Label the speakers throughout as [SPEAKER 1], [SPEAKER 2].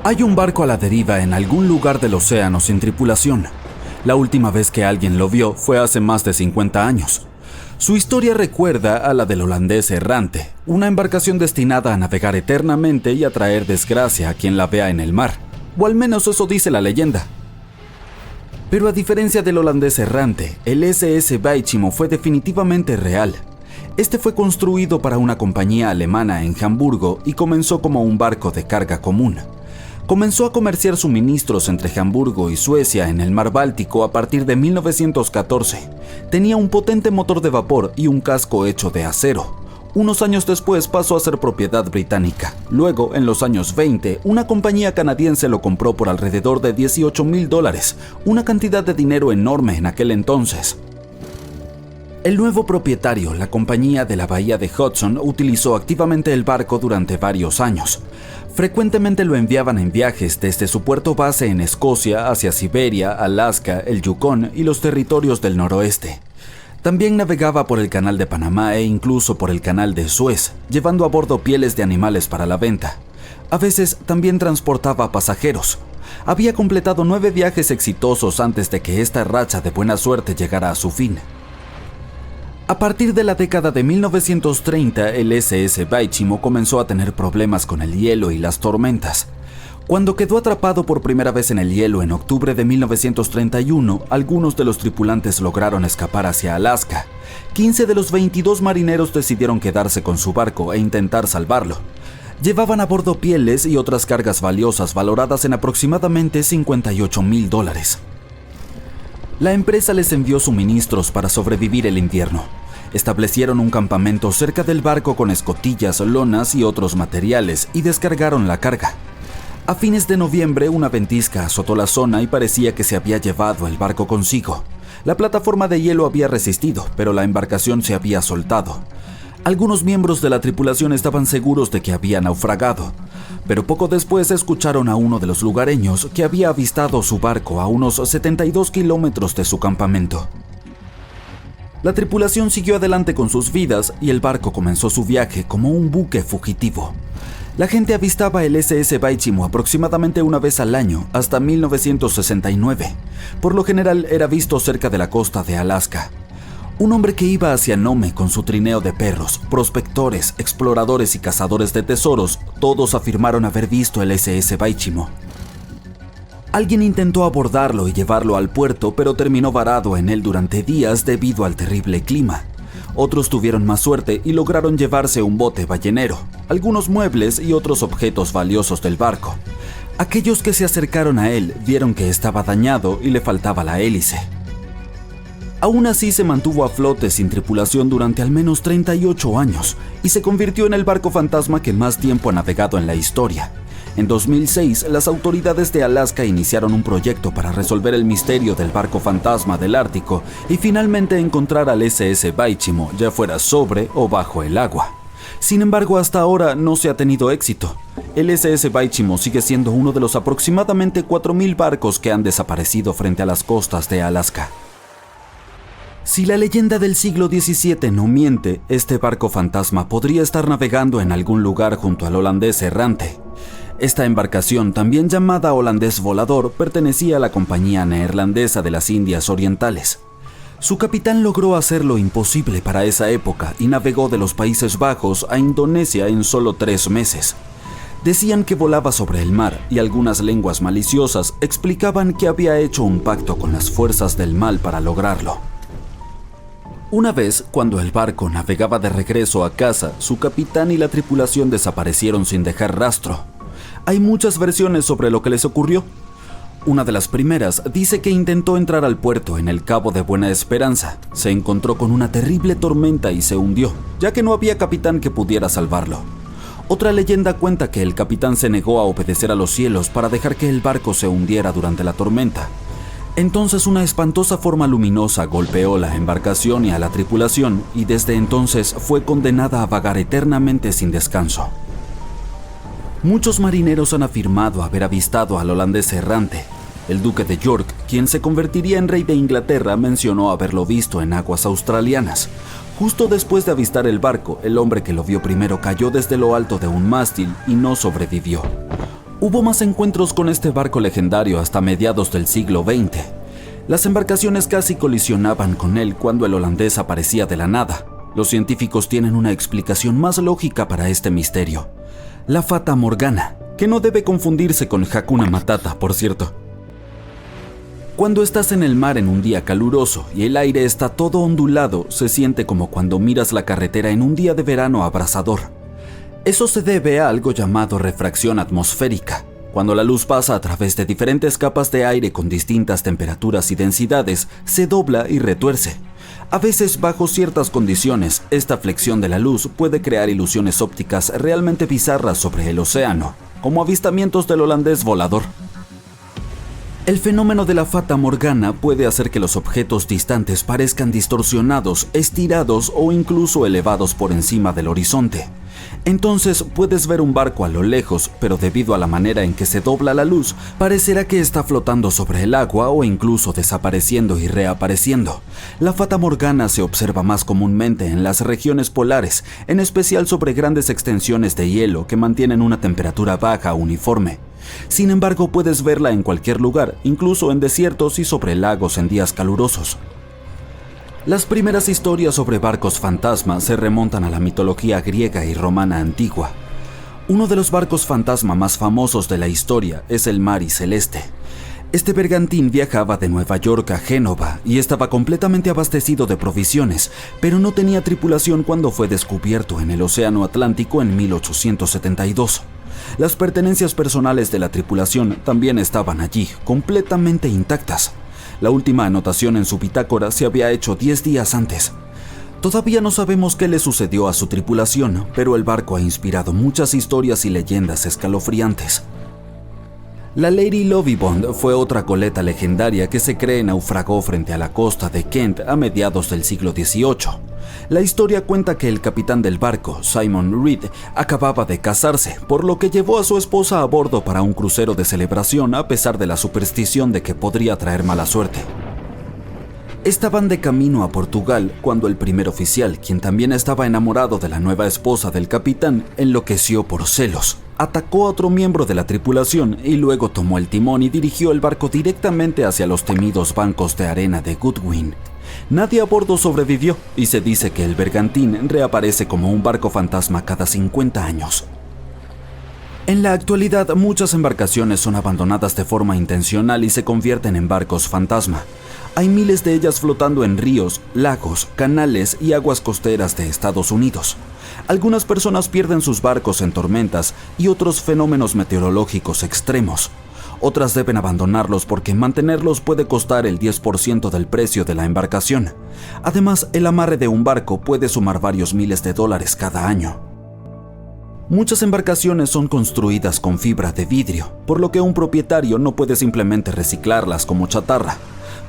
[SPEAKER 1] Hay un barco a la deriva en algún lugar del océano sin tripulación. La última vez que alguien lo vio fue hace más de 50 años. Su historia recuerda a la del holandés errante, una embarcación destinada a navegar eternamente y a traer desgracia a quien la vea en el mar, o al menos eso dice la leyenda. Pero a diferencia del holandés errante, el SS Baichimo fue definitivamente real. Este fue construido para una compañía alemana en Hamburgo y comenzó como un barco de carga común. Comenzó a comerciar suministros entre Hamburgo y Suecia en el mar Báltico a partir de 1914. Tenía un potente motor de vapor y un casco hecho de acero. Unos años después pasó a ser propiedad británica. Luego, en los años 20, una compañía canadiense lo compró por alrededor de $18,000, una cantidad de dinero enorme en aquel entonces. El nuevo propietario, la compañía de la bahía de Hudson, utilizó activamente el barco durante varios años. Frecuentemente lo enviaban en viajes desde su puerto base en Escocia hacia Siberia, Alaska, el Yukón y los territorios del noroeste. También navegaba por el canal de Panamá e incluso por el canal de Suez, llevando a bordo pieles de animales para la venta. A veces también transportaba pasajeros. Había completado 9 viajes exitosos antes de que esta racha de buena suerte llegara a su fin. A partir de la década de 1930, el SS Baichimo comenzó a tener problemas con el hielo y las tormentas. Cuando quedó atrapado por primera vez en el hielo en octubre de 1931, algunos de los tripulantes lograron escapar hacia Alaska. 15 de los 22 marineros decidieron quedarse con su barco e intentar salvarlo. Llevaban a bordo pieles y otras cargas valiosas valoradas en aproximadamente $58,000. La empresa les envió suministros para sobrevivir el invierno. Establecieron un campamento cerca del barco con escotillas, lonas y otros materiales y descargaron la carga. A fines de noviembre, una ventisca azotó la zona y parecía que se había llevado el barco consigo. La plataforma de hielo había resistido, pero la embarcación se había soltado. Algunos miembros de la tripulación estaban seguros de que había naufragado, pero poco después escucharon a uno de los lugareños que había avistado su barco a unos 72 kilómetros de su campamento. La tripulación siguió adelante con sus vidas y el barco comenzó su viaje como un buque fugitivo. La gente avistaba el SS Baichimo aproximadamente una vez al año hasta 1969. Por lo general era visto cerca de la costa de Alaska. Un hombre que iba hacia Nome con su trineo de perros, prospectores, exploradores y cazadores de tesoros, todos afirmaron haber visto el SS Baichimo. Alguien intentó abordarlo y llevarlo al puerto, pero terminó varado en él durante días debido al terrible clima. Otros tuvieron más suerte y lograron llevarse un bote ballenero, algunos muebles y otros objetos valiosos del barco. Aquellos que se acercaron a él vieron que estaba dañado y le faltaba la hélice. Aún así se mantuvo a flote sin tripulación durante al menos 38 años y se convirtió en el barco fantasma que más tiempo ha navegado en la historia. En 2006, las autoridades de Alaska iniciaron un proyecto para resolver el misterio del barco fantasma del Ártico y finalmente encontrar al SS Baichimo, ya fuera sobre o bajo el agua. Sin embargo, hasta ahora no se ha tenido éxito. El SS Baichimo sigue siendo uno de los aproximadamente 4,000 barcos que han desaparecido frente a las costas de Alaska. Si la leyenda del siglo XVII no miente, este barco fantasma podría estar navegando en algún lugar junto al holandés errante. Esta embarcación, también llamada holandés volador, pertenecía a la Compañía Neerlandesa de las Indias Orientales. Su capitán logró hacer lo imposible para esa época y navegó de los Países Bajos a Indonesia en solo 3 meses. Decían que volaba sobre el mar y algunas lenguas maliciosas explicaban que había hecho un pacto con las fuerzas del mal para lograrlo. Una vez, cuando el barco navegaba de regreso a casa, su capitán y la tripulación desaparecieron sin dejar rastro. Hay muchas versiones sobre lo que les ocurrió. Una de las primeras dice que intentó entrar al puerto en el Cabo de Buena Esperanza. Se encontró con una terrible tormenta y se hundió, ya que no había capitán que pudiera salvarlo. Otra leyenda cuenta que el capitán se negó a obedecer a los cielos para dejar que el barco se hundiera durante la tormenta. Entonces una espantosa forma luminosa golpeó la embarcación y a la tripulación, y desde entonces fue condenada a vagar eternamente sin descanso. Muchos marineros han afirmado haber avistado al holandés errante. El duque de York, quien se convertiría en rey de Inglaterra, mencionó haberlo visto en aguas australianas. Justo después de avistar el barco, el hombre que lo vio primero cayó desde lo alto de un mástil y no sobrevivió. Hubo más encuentros con este barco legendario hasta mediados del siglo XX. Las embarcaciones casi colisionaban con él cuando el holandés aparecía de la nada. Los científicos tienen una explicación más lógica para este misterio: la Fata Morgana, que no debe confundirse con Hakuna Matata, por cierto. Cuando estás en el mar en un día caluroso y el aire está todo ondulado, se siente como cuando miras la carretera en un día de verano abrasador. Eso se debe a algo llamado refracción atmosférica. Cuando la luz pasa a través de diferentes capas de aire con distintas temperaturas y densidades, se dobla y retuerce. A veces, bajo ciertas condiciones, esta flexión de la luz puede crear ilusiones ópticas realmente bizarras sobre el océano, como avistamientos del holandés volador. El fenómeno de la Fata Morgana puede hacer que los objetos distantes parezcan distorsionados, estirados o incluso elevados por encima del horizonte. Entonces puedes ver un barco a lo lejos, pero debido a la manera en que se dobla la luz, parecerá que está flotando sobre el agua o incluso desapareciendo y reapareciendo. La Fata Morgana se observa más comúnmente en las regiones polares, en especial sobre grandes extensiones de hielo que mantienen una temperatura baja uniforme. Sin embargo, puedes verla en cualquier lugar, incluso en desiertos y sobre lagos en días calurosos. Las primeras historias sobre barcos fantasma se remontan a la mitología griega y romana antigua. Uno de los barcos fantasma más famosos de la historia es el Mari Celeste. Este bergantín viajaba de Nueva York a Génova y estaba completamente abastecido de provisiones, pero no tenía tripulación cuando fue descubierto en el Océano Atlántico en 1872. Las pertenencias personales de la tripulación también estaban allí, completamente intactas. La última anotación en su bitácora se había hecho 10 días antes. Todavía no sabemos qué le sucedió a su tripulación, pero el barco ha inspirado muchas historias y leyendas escalofriantes. La Lady Lovibond fue otra goleta legendaria que se cree naufragó frente a la costa de Kent a mediados del siglo XVIII. La historia cuenta que el capitán del barco, Simon Reed, acababa de casarse, por lo que llevó a su esposa a bordo para un crucero de celebración a pesar de la superstición de que podría traer mala suerte. Estaban de camino a Portugal cuando el primer oficial, quien también estaba enamorado de la nueva esposa del capitán, enloqueció por celos. Atacó a otro miembro de la tripulación y luego tomó el timón y dirigió el barco directamente hacia los temidos bancos de arena de Goodwin. Nadie a bordo sobrevivió y se dice que el bergantín reaparece como un barco fantasma cada 50 años. En la actualidad, muchas embarcaciones son abandonadas de forma intencional y se convierten en barcos fantasma. Hay miles de ellas flotando en ríos, lagos, canales y aguas costeras de Estados Unidos. Algunas personas pierden sus barcos en tormentas y otros fenómenos meteorológicos extremos. Otras deben abandonarlos porque mantenerlos puede costar el 10% del precio de la embarcación. Además, el amarre de un barco puede sumar varios miles de dólares cada año. Muchas embarcaciones son construidas con fibra de vidrio, por lo que un propietario no puede simplemente reciclarlas como chatarra.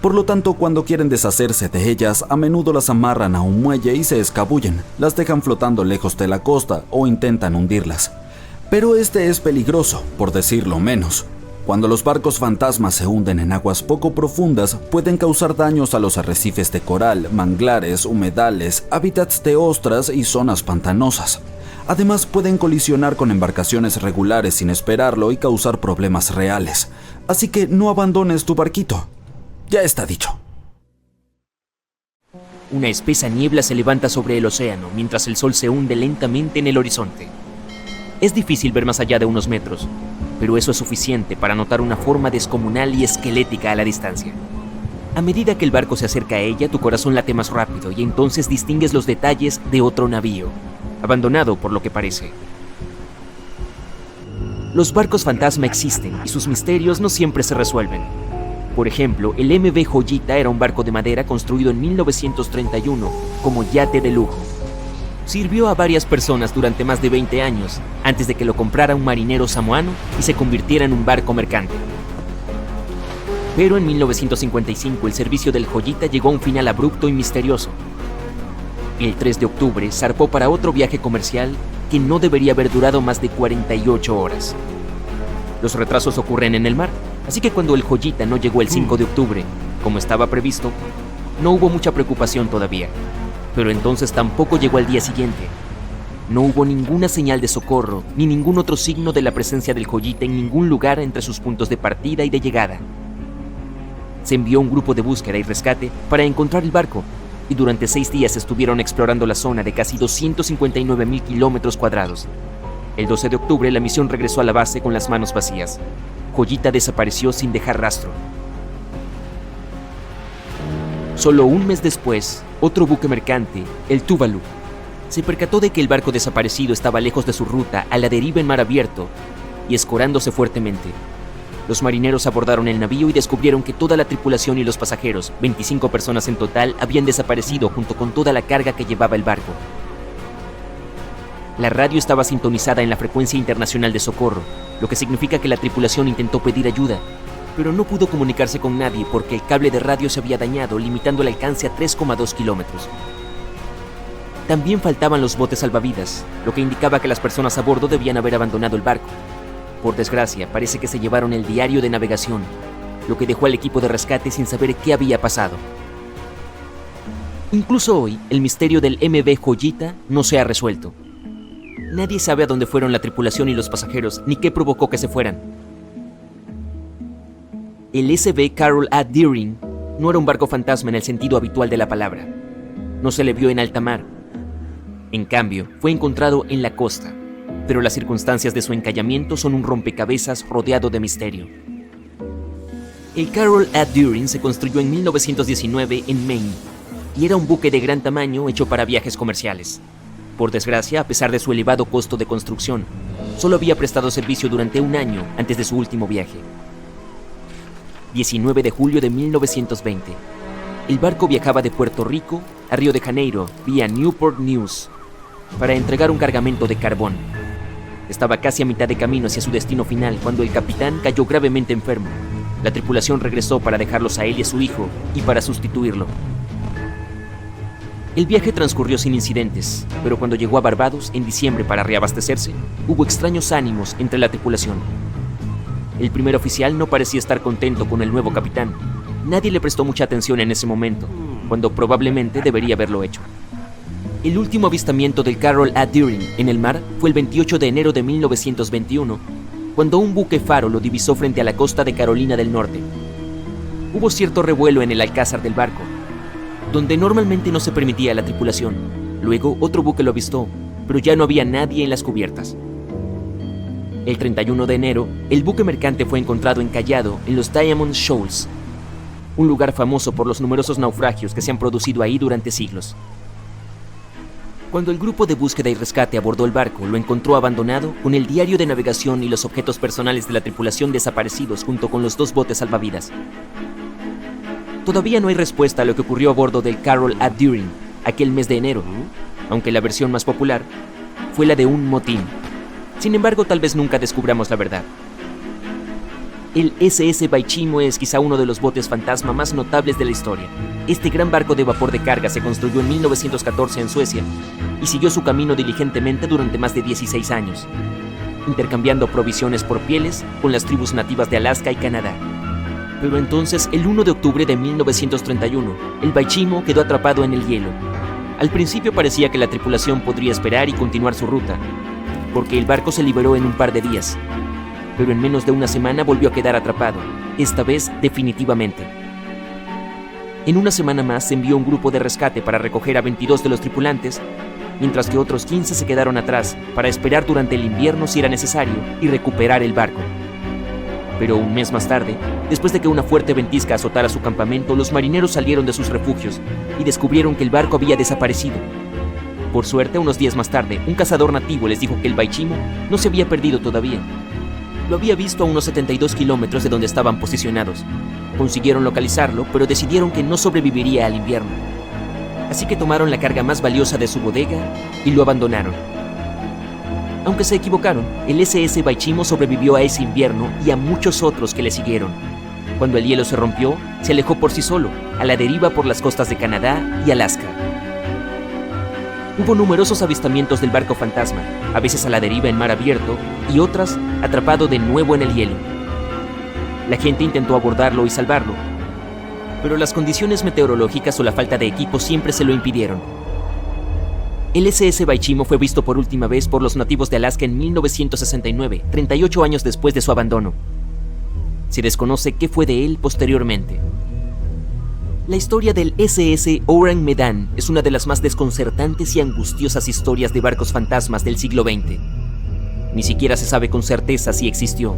[SPEAKER 1] Por lo tanto, cuando quieren deshacerse de ellas, a menudo las amarran a un muelle y se escabullen, las dejan flotando lejos de la costa o intentan hundirlas. Pero este es peligroso, por decirlo menos. Cuando los barcos fantasmas se hunden en aguas poco profundas, pueden causar daños a los arrecifes de coral, manglares, humedales, hábitats de ostras y zonas pantanosas. Además, pueden colisionar con embarcaciones regulares sin esperarlo y causar problemas reales. Así que no abandones tu barquito. Ya está dicho.
[SPEAKER 2] Una espesa niebla se levanta sobre el océano mientras el sol se hunde lentamente en el horizonte. Es difícil ver más allá de unos metros, pero eso es suficiente para notar una forma descomunal y esquelética a la distancia. A medida que el barco se acerca a ella, tu corazón late más rápido y entonces distingues los detalles de otro navío, abandonado por lo que parece. Los barcos fantasma existen y sus misterios no siempre se resuelven. Por ejemplo, el MV Joyita era un barco de madera construido en 1931 como yate de lujo. Sirvió a varias personas durante más de 20 años antes de que lo comprara un marinero samoano y se convirtiera en un barco mercante. Pero en 1955 el servicio del Joyita llegó a un final abrupto y misterioso. El 3 de octubre zarpó para otro viaje comercial que no debería haber durado más de 48 horas. Los retrasos ocurren en el mar, así que cuando el Joyita no llegó el 5 de octubre, como estaba previsto, no hubo mucha preocupación todavía. Pero entonces tampoco llegó al día siguiente. No hubo ninguna señal de socorro, ni ningún otro signo de la presencia del Joyita en ningún lugar entre sus puntos de partida y de llegada. Se envió un grupo de búsqueda y rescate para encontrar el barco, y durante 6 días estuvieron explorando la zona de casi 259,000 kilómetros cuadrados. El 12 de octubre la misión regresó a la base con las manos vacías. Joyita desapareció sin dejar rastro. Solo un mes después, otro buque mercante, el Tuvalu, se percató de que el barco desaparecido estaba lejos de su ruta, a la deriva en mar abierto, y escorándose fuertemente. Los marineros abordaron el navío y descubrieron que toda la tripulación y los pasajeros, 25 personas en total, habían desaparecido junto con toda la carga que llevaba el barco. La radio estaba sintonizada en la frecuencia internacional de socorro, lo que significa que la tripulación intentó pedir ayuda, pero no pudo comunicarse con nadie porque el cable de radio se había dañado, limitando el alcance a 3,2 kilómetros. También faltaban los botes salvavidas, lo que indicaba que las personas a bordo debían haber abandonado el barco. Por desgracia, parece que se llevaron el diario de navegación, lo que dejó al equipo de rescate sin saber qué había pasado. Incluso hoy, el misterio del MV Joyita no se ha resuelto. Nadie sabe a dónde fueron la tripulación y los pasajeros, ni qué provocó que se fueran. El SV Carol A. Deering no era un barco fantasma en el sentido habitual de la palabra. No se le vio en alta mar. En cambio, fue encontrado en la costa, pero las circunstancias de su encallamiento son un rompecabezas rodeado de misterio. El Carol A. Deering se construyó en 1919 en Maine y era un buque de gran tamaño hecho para viajes comerciales. Por desgracia, a pesar de su elevado costo de construcción, solo había prestado servicio durante un año antes de su último viaje. 19 de julio de 1920. El barco viajaba de Puerto Rico a Río de Janeiro vía Newport News para entregar un cargamento de carbón. Estaba casi a mitad de camino hacia su destino final cuando el capitán cayó gravemente enfermo. La tripulación regresó para dejarlos a él y a su hijo y para sustituirlo. El viaje transcurrió sin incidentes, pero cuando llegó a Barbados en diciembre para reabastecerse, hubo extraños ánimos entre la tripulación. El primer oficial no parecía estar contento con el nuevo capitán. Nadie le prestó mucha atención en ese momento, cuando probablemente debería haberlo hecho. El último avistamiento del Carol A. Deering en el mar fue el 28 de enero de 1921, cuando un buque faro lo divisó frente a la costa de Carolina del Norte. Hubo cierto revuelo en el alcázar del barco, donde normalmente no se permitía a la tripulación. Luego otro buque lo avistó, pero ya no había nadie en las cubiertas. El 31 de enero, el buque mercante fue encontrado encallado en los Diamond Shoals, un lugar famoso por los numerosos naufragios que se han producido ahí durante siglos. Cuando el grupo de búsqueda y rescate abordó el barco, lo encontró abandonado con el diario de navegación y los objetos personales de la tripulación desaparecidos junto con los 2 botes salvavidas. Todavía no hay respuesta a lo que ocurrió a bordo del Carol A. Deering aquel mes de enero, aunque la versión más popular fue la de un motín. Sin embargo, tal vez nunca descubramos la verdad. El SS Baichimo es quizá uno de los botes fantasma más notables de la historia. Este gran barco de vapor de carga se construyó en 1914 en Suecia y siguió su camino diligentemente durante más de 16 años, intercambiando provisiones por pieles con las tribus nativas de Alaska y Canadá. Pero entonces, el 1 de octubre de 1931, el Baichimo quedó atrapado en el hielo. Al principio parecía que la tripulación podría esperar y continuar su ruta, porque el barco se liberó en un par de días, pero en menos de una semana volvió a quedar atrapado, esta vez definitivamente. En una semana más se envió un grupo de rescate para recoger a 22 de los tripulantes, mientras que otros 15 se quedaron atrás para esperar durante el invierno si era necesario y recuperar el barco. Pero un mes más tarde, después de que una fuerte ventisca azotara su campamento, los marineros salieron de sus refugios y descubrieron que el barco había desaparecido. Por suerte, unos días más tarde, un cazador nativo les dijo que el Baichimo no se había perdido todavía. Lo había visto a unos 72 kilómetros de donde estaban posicionados. Consiguieron localizarlo, pero decidieron que no sobreviviría al invierno. Así que tomaron la carga más valiosa de su bodega y lo abandonaron. Aunque se equivocaron, el SS Baichimo sobrevivió a ese invierno y a muchos otros que le siguieron. Cuando el hielo se rompió, se alejó por sí solo, a la deriva por las costas de Canadá y Alaska. Hubo numerosos avistamientos del barco fantasma, a veces a la deriva en mar abierto y otras atrapado de nuevo en el hielo. La gente intentó abordarlo y salvarlo, pero las condiciones meteorológicas o la falta de equipo siempre se lo impidieron. El SS Baichimo fue visto por última vez por los nativos de Alaska en 1969, 38 años después de su abandono. Se desconoce qué fue de él posteriormente. La historia del SS Orang Medan es una de las más desconcertantes y angustiosas historias de barcos fantasmas del siglo XX. Ni siquiera se sabe con certeza si existió.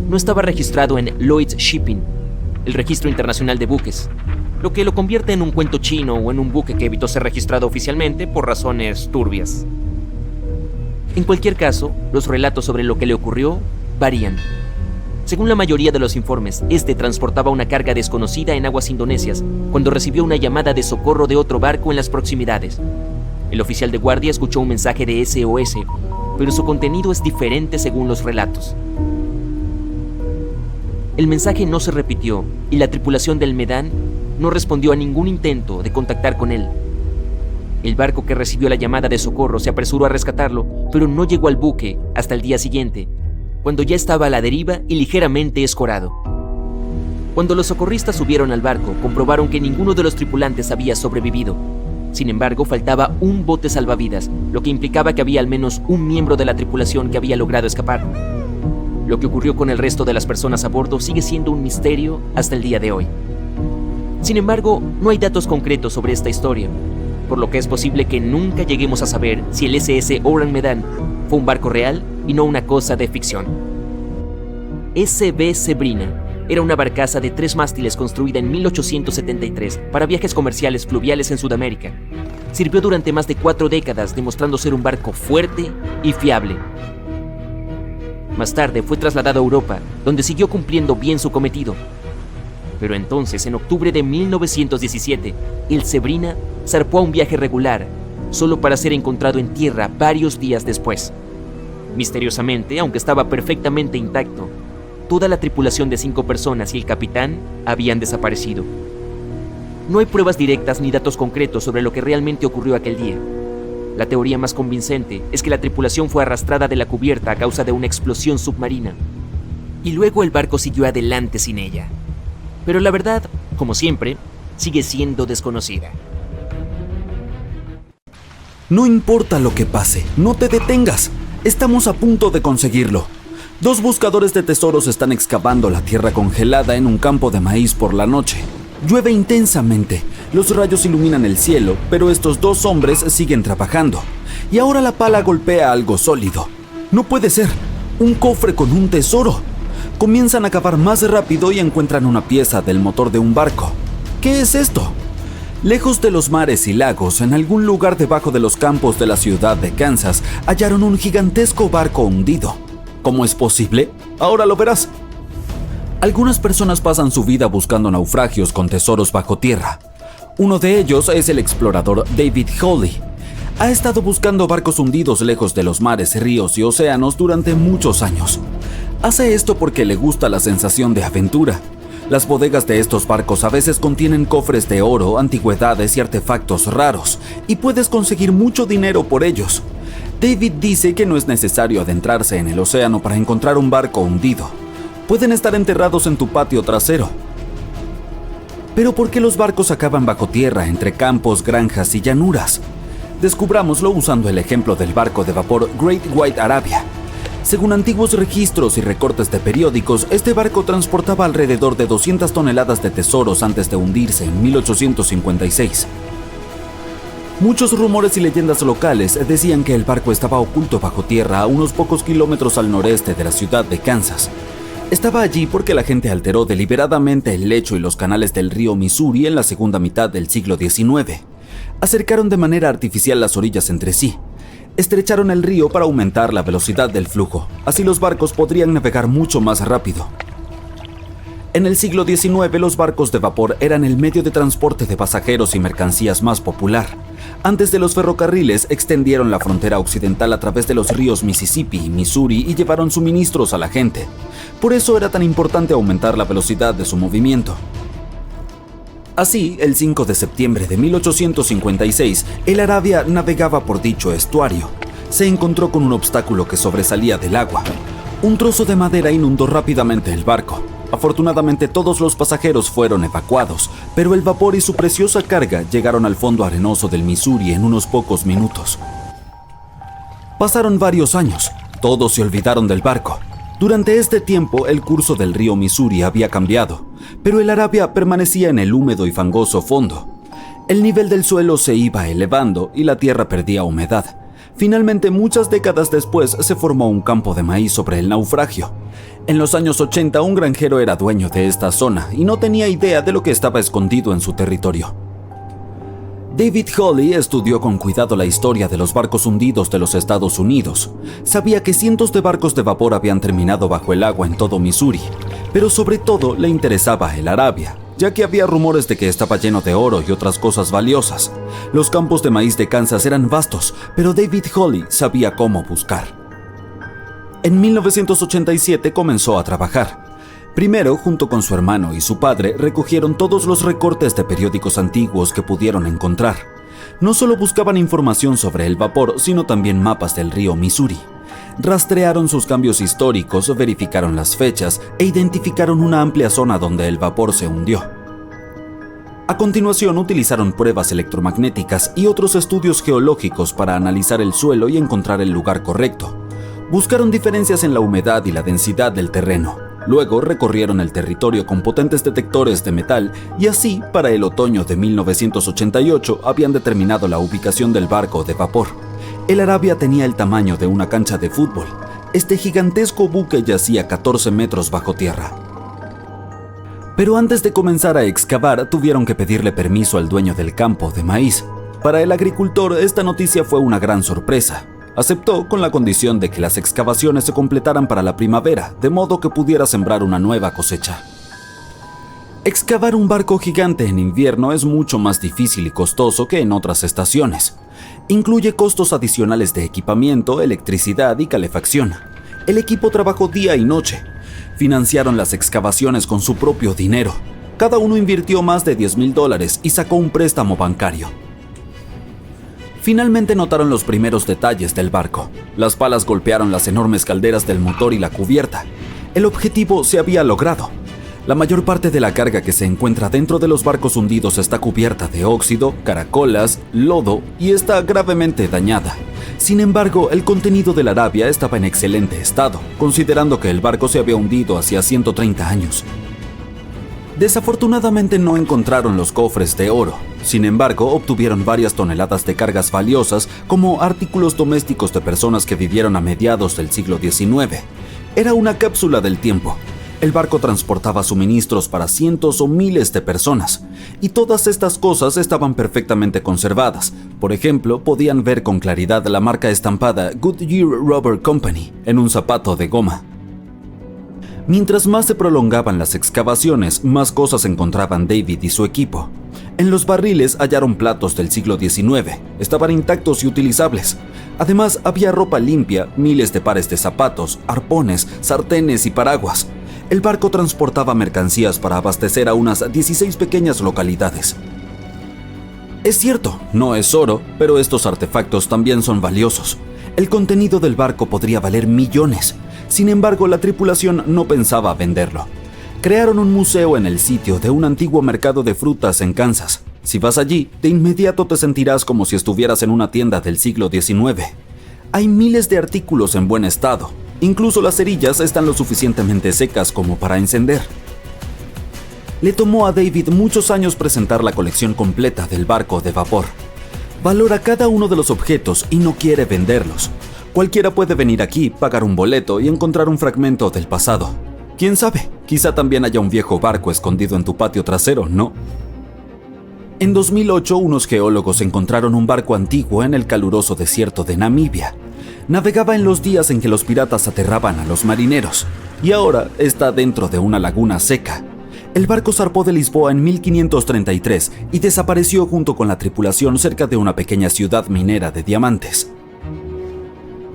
[SPEAKER 2] No estaba registrado en Lloyd's Shipping, el registro internacional de buques, lo que lo convierte en un cuento chino o en un buque que evitó ser registrado oficialmente por razones turbias. En cualquier caso, los relatos sobre lo que le ocurrió varían. Según la mayoría de los informes, este transportaba una carga desconocida en aguas indonesias cuando recibió una llamada de socorro de otro barco en las proximidades. El oficial de guardia escuchó un mensaje de SOS, pero su contenido es diferente según los relatos. El mensaje no se repitió y la tripulación del Medan no respondió a ningún intento de contactar con él. El barco que recibió la llamada de socorro se apresuró a rescatarlo, pero no llegó al buque hasta el día siguiente, cuando ya estaba a la deriva y ligeramente escorado. Cuando los socorristas subieron al barco, comprobaron que ninguno de los tripulantes había sobrevivido. Sin embargo, faltaba un bote salvavidas, lo que implicaba que había al menos un miembro de la tripulación que había logrado escapar. Lo que ocurrió con el resto de las personas a bordo sigue siendo un misterio hasta el día de hoy. Sin embargo, no hay datos concretos sobre esta historia, por lo que es posible que nunca lleguemos a saber si el SS Orang Medan fue un barco real y no una cosa de ficción. SB Sebrina era una barcaza de 3 mástiles construida en 1873 para viajes comerciales fluviales en Sudamérica. Sirvió durante más de 4 décadas, demostrando ser un barco fuerte y fiable. Más tarde fue trasladado a Europa, donde siguió cumpliendo bien su cometido. Pero entonces, en octubre de 1917, el Sebrina zarpó a un viaje regular, solo para ser encontrado en tierra varios días después. Misteriosamente, aunque estaba perfectamente intacto, toda la tripulación de 5 personas y el capitán habían desaparecido. No hay pruebas directas ni datos concretos sobre lo que realmente ocurrió aquel día. La teoría más convincente es que la tripulación fue arrastrada de la cubierta a causa de una explosión submarina, y luego el barco siguió adelante sin ella. Pero la verdad, como siempre, sigue siendo desconocida.
[SPEAKER 1] No importa lo que pase, no te detengas. Estamos a punto de conseguirlo. 2 buscadores de tesoros están excavando la tierra congelada en un campo de maíz por la noche. Llueve intensamente, los rayos iluminan el cielo, pero estos 2 hombres siguen trabajando. Y ahora la pala golpea algo sólido. No puede ser, un cofre con un tesoro. Comienzan a cavar más rápido y encuentran una pieza del motor de un barco. ¿Qué es esto? Lejos de los mares y lagos, en algún lugar debajo de los campos de la ciudad de Kansas, hallaron un gigantesco barco hundido. ¿Cómo es posible? Ahora lo verás. Algunas personas pasan su vida buscando naufragios con tesoros bajo tierra. Uno de ellos es el explorador David Hawley. Ha estado buscando barcos hundidos lejos de los mares, ríos y océanos durante muchos años. Hace esto porque le gusta la sensación de aventura. Las bodegas de estos barcos a veces contienen cofres de oro, antigüedades y artefactos raros, y puedes conseguir mucho dinero por ellos. David dice que no es necesario adentrarse en el océano para encontrar un barco hundido. Pueden estar enterrados en tu patio trasero. Pero ¿por qué los barcos acaban bajo tierra entre campos, granjas y llanuras? Descubrámoslo usando el ejemplo del barco de vapor Great White Arabia. Según antiguos registros y recortes de periódicos, este barco transportaba alrededor de 200 toneladas de tesoros antes de hundirse en 1856. Muchos rumores y leyendas locales decían que el barco estaba oculto bajo tierra a unos pocos kilómetros al noreste de la ciudad de Kansas. Estaba allí porque la gente alteró deliberadamente el lecho y los canales del río Missouri en la segunda mitad del siglo XIX. Acercaron de manera artificial las orillas entre sí. Estrecharon el río para aumentar la velocidad del flujo, así los barcos podrían navegar mucho más rápido. En el siglo XIX, los barcos de vapor eran el medio de transporte de pasajeros y mercancías más popular. Antes de los ferrocarriles, extendieron la frontera occidental a través de los ríos Mississippi y Missouri y llevaron suministros a la gente. Por eso era tan importante aumentar la velocidad de su movimiento. Así, el 5 de septiembre de 1856, el Arabia navegaba por dicho estuario. Se encontró con un obstáculo que sobresalía del agua. Un trozo de madera inundó rápidamente el barco. Afortunadamente todos los pasajeros fueron evacuados, pero el vapor y su preciosa carga llegaron al fondo arenoso del Missouri en unos pocos minutos. Pasaron varios años, todos se olvidaron del barco. Durante este tiempo el curso del río Missouri había cambiado, pero el Arabia permanecía en el húmedo y fangoso fondo. El nivel del suelo se iba elevando y la tierra perdía humedad. Finalmente, muchas décadas después, se formó un campo de maíz sobre el naufragio. En los años 80, un granjero era dueño de esta zona y no tenía idea de lo que estaba escondido en su territorio. David Hawley estudió con cuidado la historia de los barcos hundidos de los Estados Unidos. Sabía que cientos de barcos de vapor habían terminado bajo el agua en todo Missouri, pero sobre todo le interesaba el Arabia, ya que había rumores de que estaba lleno de oro y otras cosas valiosas. Los campos de maíz de Kansas eran vastos, pero David Hawley sabía cómo buscar. En 1987 comenzó a trabajar. Primero, junto con su hermano y su padre, recogieron todos los recortes de periódicos antiguos que pudieron encontrar. No solo buscaban información sobre el vapor, sino también mapas del río Missouri. Rastrearon sus cambios históricos, verificaron las fechas e identificaron una amplia zona donde el vapor se hundió. A continuación, utilizaron pruebas electromagnéticas y otros estudios geológicos para analizar el suelo y encontrar el lugar correcto. Buscaron diferencias en la humedad y la densidad del terreno. Luego recorrieron el territorio con potentes detectores de metal y así, para el otoño de 1988, habían determinado la ubicación del barco de vapor. El Arabia tenía el tamaño de una cancha de fútbol. Este gigantesco buque yacía 14 metros bajo tierra. Pero antes de comenzar a excavar, tuvieron que pedirle permiso al dueño del campo de maíz. Para el agricultor, esta noticia fue una gran sorpresa. Aceptó con la condición de que las excavaciones se completaran para la primavera, de modo que pudiera sembrar una nueva cosecha. Excavar un barco gigante en invierno es mucho más difícil y costoso que en otras estaciones. Incluye costos adicionales de equipamiento, electricidad y calefacción. El equipo trabajó día y noche. Financiaron las excavaciones con su propio dinero. Cada uno invirtió más de $10,000 y sacó un préstamo bancario. Finalmente notaron los primeros detalles del barco. Las palas golpearon las enormes calderas del motor y la cubierta. El objetivo se había logrado. La mayor parte de la carga que se encuentra dentro de los barcos hundidos está cubierta de óxido, caracolas, lodo y está gravemente dañada. Sin embargo, el contenido del Arabia estaba en excelente estado, considerando que el barco se había hundido hacía 130 años. Desafortunadamente no encontraron los cofres de oro. Sin embargo, obtuvieron varias toneladas de cargas valiosas como artículos domésticos de personas que vivieron a mediados del siglo XIX. Era una cápsula del tiempo. El barco transportaba suministros para cientos o miles de personas, y todas estas cosas estaban perfectamente conservadas. Por ejemplo, podían ver con claridad la marca estampada Goodyear Rubber Company en un zapato de goma. Mientras más se prolongaban las excavaciones, más cosas encontraban David y su equipo. En los barriles hallaron platos del siglo XIX, estaban intactos y utilizables. Además, había ropa limpia, miles de pares de zapatos, arpones, sartenes y paraguas. El barco transportaba mercancías para abastecer a unas 16 pequeñas localidades. Es cierto, no es oro, pero estos artefactos también son valiosos. El contenido del barco podría valer millones. Sin embargo, la tripulación no pensaba venderlo. Crearon un museo en el sitio de un antiguo mercado de frutas en Kansas. Si vas allí, de inmediato te sentirás como si estuvieras en una tienda del siglo XIX. Hay miles de artículos en buen estado. Incluso las cerillas están lo suficientemente secas como para encender. Le tomó a David muchos años presentar la colección completa del barco de vapor. Valora cada uno de los objetos y no quiere venderlos. Cualquiera puede venir aquí, pagar un boleto y encontrar un fragmento del pasado. ¿Quién sabe? Quizá también haya un viejo barco escondido en tu patio trasero, ¿no? En 2008, unos geólogos encontraron un barco antiguo en el caluroso desierto de Namibia. Navegaba en los días en que los piratas aterraban a los marineros, y ahora está dentro de una laguna seca. El barco zarpó de Lisboa en 1533 y desapareció junto con la tripulación cerca de una pequeña ciudad minera de diamantes.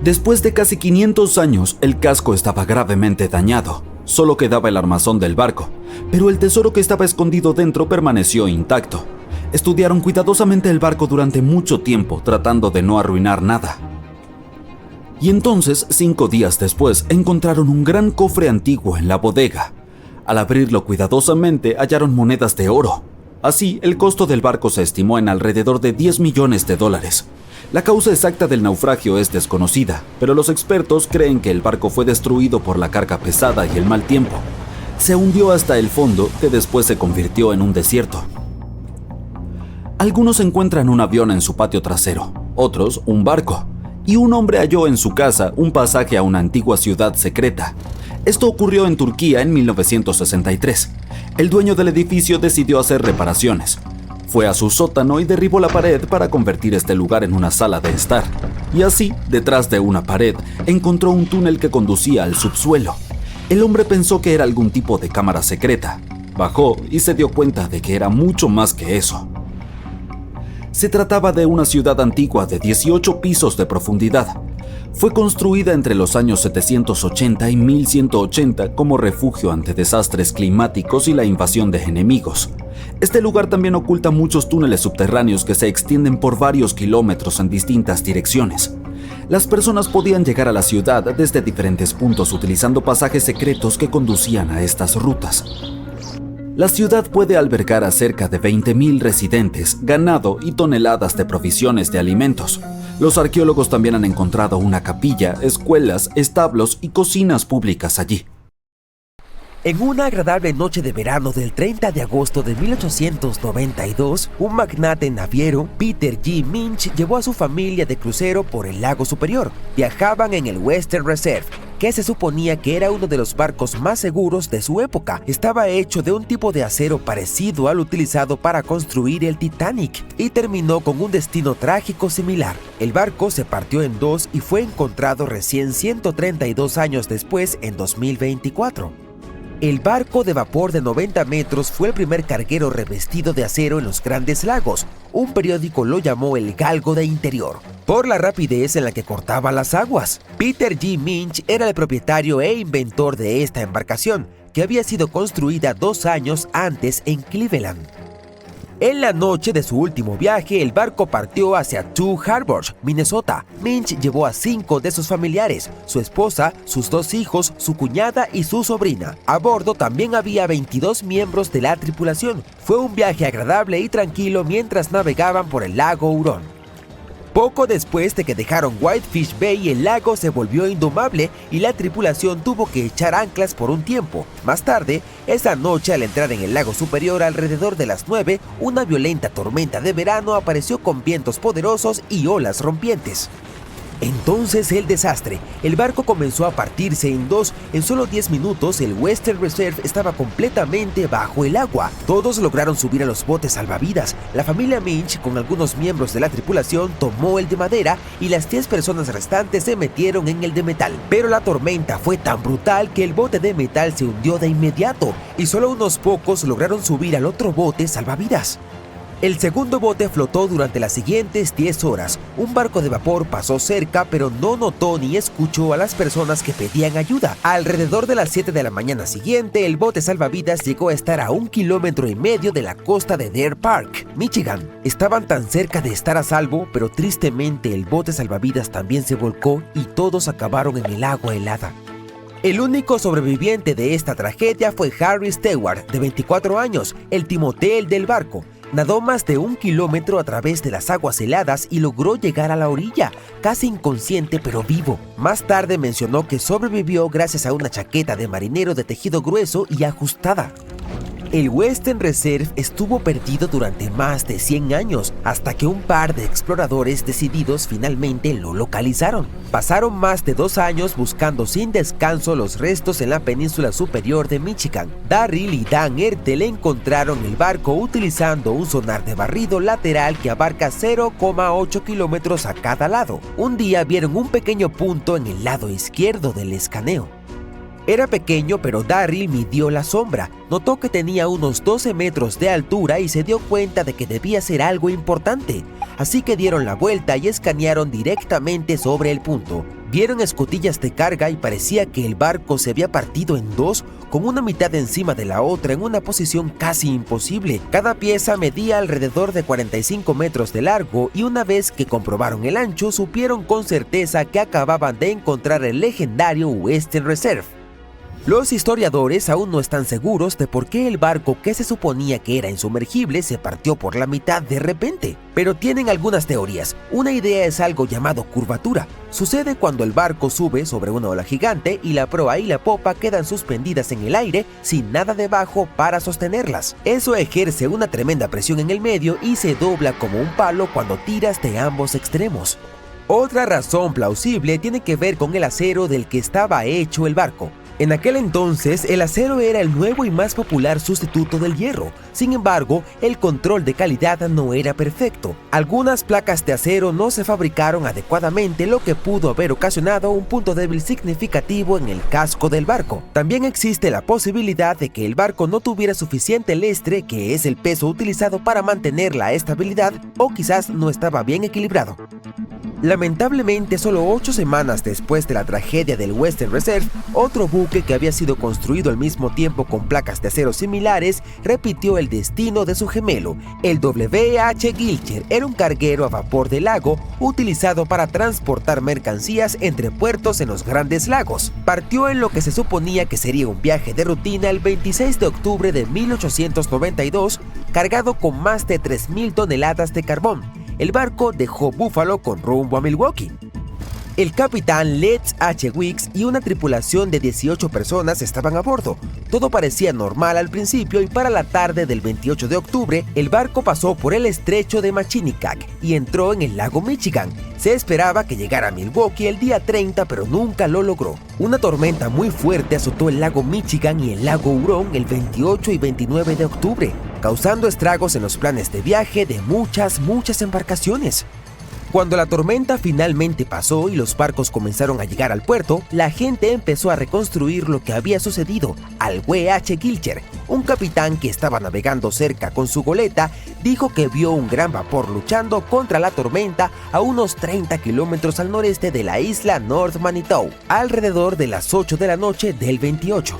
[SPEAKER 1] Después de casi 500 años, el casco estaba gravemente dañado. Solo quedaba el armazón del barco, pero el tesoro que estaba escondido dentro permaneció intacto. Estudiaron cuidadosamente el barco durante mucho tiempo, tratando de no arruinar nada. Y entonces, 5 días después, encontraron un gran cofre antiguo en la bodega. Al abrirlo cuidadosamente, hallaron monedas de oro. Así, el costo del barco se estimó en alrededor de $10 millones. La causa exacta del naufragio es desconocida, pero los expertos creen que el barco fue destruido por la carga pesada y el mal tiempo. Se hundió hasta el fondo, que después se convirtió en un desierto. Algunos encuentran un avión en su patio trasero, otros un barco, y un hombre halló en su casa un pasaje a una antigua ciudad secreta. Esto ocurrió en Turquía en 1963. El dueño del edificio decidió hacer reparaciones. Fue a su sótano y derribó la pared para convertir este lugar en una sala de estar. Y así, detrás de una pared, encontró un túnel que conducía al subsuelo. El hombre pensó que era algún tipo de cámara secreta. Bajó y se dio cuenta de que era mucho más que eso. Se trataba de una ciudad antigua de 18 pisos de profundidad. Fue construida entre los años 780 y 1180 como refugio ante desastres climáticos y la invasión de enemigos. Este lugar también oculta muchos túneles subterráneos que se extienden por varios kilómetros en distintas direcciones. Las personas podían llegar a la ciudad desde diferentes puntos utilizando pasajes secretos que conducían a estas rutas. La ciudad puede albergar a cerca de 20.000 residentes, ganado y toneladas de provisiones de alimentos. Los arqueólogos también han encontrado una capilla, escuelas, establos y cocinas públicas allí.
[SPEAKER 3] En una agradable noche de verano del 30 de agosto de 1892, un magnate naviero, Peter G. Minch, llevó a su familia de crucero por el lago Superior. Viajaban en el Western Reserve, que se suponía que era uno de los barcos más seguros de su época. Estaba hecho de un tipo de acero parecido al utilizado para construir el Titanic y terminó con un destino trágico similar. El barco se partió en dos y fue encontrado recién 132 años después, en 2024. El barco de vapor de 90 metros fue el primer carguero revestido de acero en los Grandes Lagos. Un periódico lo llamó el Galgo de Interior, por la rapidez en la que cortaba las aguas. Peter G. Minch era el propietario e inventor de esta embarcación, que había sido construida 2 años antes en Cleveland. En la noche de su último viaje, el barco partió hacia Two Harbors, Minnesota. Minch llevó a 5 de sus familiares, su esposa, sus 2 hijos, su cuñada y su sobrina. A bordo también había 22 miembros de la tripulación. Fue un viaje agradable y tranquilo mientras navegaban por el lago Hurón. Poco después de que dejaron Whitefish Bay, el lago se volvió indomable y la tripulación tuvo que echar anclas por un tiempo. Más tarde, esa noche, al entrar en el lago Superior alrededor de las 9, una violenta tormenta de verano apareció con vientos poderosos y olas rompientes. Entonces el desastre. El barco comenzó a partirse en dos. En solo 10 minutos el Western Reserve estaba completamente bajo el agua. Todos lograron subir a los botes salvavidas. La familia Minch, con algunos miembros de la tripulación, tomó el de madera y las 10 personas restantes se metieron en el de metal. Pero la tormenta fue tan brutal que el bote de metal se hundió de inmediato y solo unos pocos lograron subir al otro bote salvavidas. El segundo bote flotó durante las siguientes 10 horas. Un barco de vapor pasó cerca, pero no notó ni escuchó a las personas que pedían ayuda. Alrededor de las 7 de la mañana siguiente, el bote salvavidas llegó a estar a 1,5 kilómetros de la costa de Deer Park, Michigan. Estaban tan cerca de estar a salvo, pero tristemente el bote salvavidas también se volcó y todos acabaron en el agua helada. El único sobreviviente de esta tragedia fue Harry Stewart, de 24 años, el timotel del barco. Nadó más de 1 kilómetro a través de las aguas heladas y logró llegar a la orilla, casi inconsciente pero vivo. Más tarde mencionó que sobrevivió gracias a una chaqueta de marinero de tejido grueso y ajustada. El Western Reserve estuvo perdido durante más de 100 años, hasta que un par de exploradores decididos finalmente lo localizaron. Pasaron más de 2 años buscando sin descanso los restos en la península superior de Michigan. Darryl y Dan Ertel encontraron el barco utilizando un sonar de barrido lateral que abarca 0,8 kilómetros a cada lado. Un día vieron un pequeño punto en el lado izquierdo del escaneo. Era pequeño, pero Darryl midió la sombra, notó que tenía unos 12 metros de altura y se dio cuenta de que debía ser algo importante. Así que dieron la vuelta y escanearon directamente sobre el punto. Vieron escotillas de carga y parecía que el barco se había partido en dos, con una mitad encima de la otra en una posición casi imposible. Cada pieza medía alrededor de 45 metros de largo y una vez que comprobaron el ancho, supieron con certeza que acababan de encontrar el legendario Western Reserve. Los historiadores aún no están seguros de por qué el barco que se suponía que era insumergible se partió por la mitad de repente, pero tienen algunas teorías. Una idea es algo llamado curvatura. Sucede cuando el barco sube sobre una ola gigante y la proa y la popa quedan suspendidas en el aire sin nada debajo para sostenerlas. Eso ejerce una tremenda presión en el medio y se dobla como un palo cuando tiras de ambos extremos. Otra razón plausible tiene que ver con el acero del que estaba hecho el barco. En aquel entonces, el acero era el nuevo y más popular sustituto del hierro. Sin embargo, el control de calidad no era perfecto. Algunas placas de acero no se fabricaron adecuadamente, lo que pudo haber ocasionado un punto débil significativo en el casco del barco. También existe la posibilidad de que el barco no tuviera suficiente lustre, que es el peso utilizado para mantener la estabilidad, o quizás no estaba bien equilibrado. Lamentablemente, solo 8 semanas después de la tragedia del Western Reserve, otro buque que había sido construido al mismo tiempo con placas de acero similares repitió el destino de su gemelo. El W.H. Gilcher era un carguero a vapor de lago utilizado para transportar mercancías entre puertos en los Grandes Lagos. Partió en lo que se suponía que sería un viaje de rutina el 26 de octubre de 1892, cargado con más de 3.000 toneladas de carbón. El barco dejó Buffalo con rumbo a Milwaukee. El capitán Letts H. Weeks y una tripulación de 18 personas estaban a bordo. Todo parecía normal al principio y para la tarde del 28 de octubre, el barco pasó por el estrecho de Machinicac y entró en el lago Michigan. Se esperaba que llegara a Milwaukee el día 30, pero nunca lo logró. Una tormenta muy fuerte azotó el lago Michigan y el lago Huron el 28 y 29 de octubre, causando estragos en los planes de viaje de muchas embarcaciones. Cuando la tormenta finalmente pasó y los barcos comenzaron a llegar al puerto, la gente empezó a reconstruir lo que había sucedido. Al W.H. Gilcher, un capitán que estaba navegando cerca con su goleta, dijo que vio un gran vapor luchando contra la tormenta a unos 30 kilómetros al noreste de la isla North Manitou, alrededor de las 8 de la noche del 28.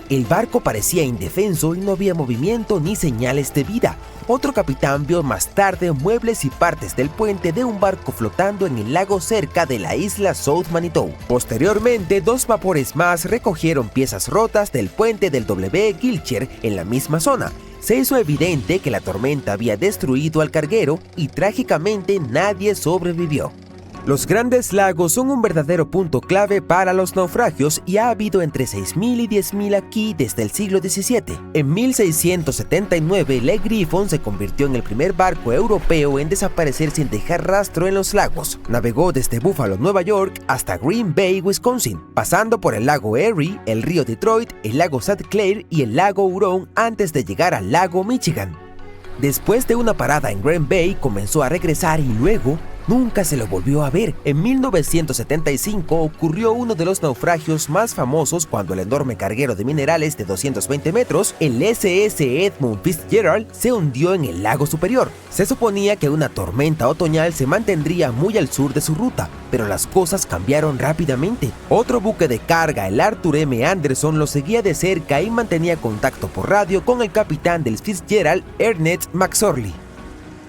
[SPEAKER 3] El barco parecía indefenso y no había movimiento ni señales de vida. Otro capitán vio más tarde muebles y partes del puente de un barco flotando en el lago cerca de la isla South Manitou. Posteriormente, 2 vapores más recogieron piezas rotas del puente del W. Gilcher en la misma zona. Se hizo evidente que la tormenta había destruido al carguero y trágicamente nadie sobrevivió. Los Grandes Lagos son un verdadero punto clave para los naufragios y ha habido entre 6.000 y 10.000 aquí desde el siglo XVII. En 1679, Le Griffon se convirtió en el primer barco europeo en desaparecer sin dejar rastro en los lagos. Navegó desde Buffalo, Nueva York, hasta Green Bay, Wisconsin, pasando por el lago Erie, el río Detroit, el lago St. Clair y el lago Huron antes de llegar al lago Michigan. Después de una parada en Green Bay, comenzó a regresar y luego nunca se lo volvió a ver. En 1975 ocurrió uno de los naufragios más famosos cuando el enorme carguero de minerales de 220 metros, el SS Edmund Fitzgerald, se hundió en el lago Superior. Se suponía que una tormenta otoñal se mantendría muy al sur de su ruta, pero las cosas cambiaron rápidamente. Otro buque de carga, el Arthur M. Anderson, lo seguía de cerca y mantenía contacto por radio con el capitán del Fitzgerald, Ernest McSorley.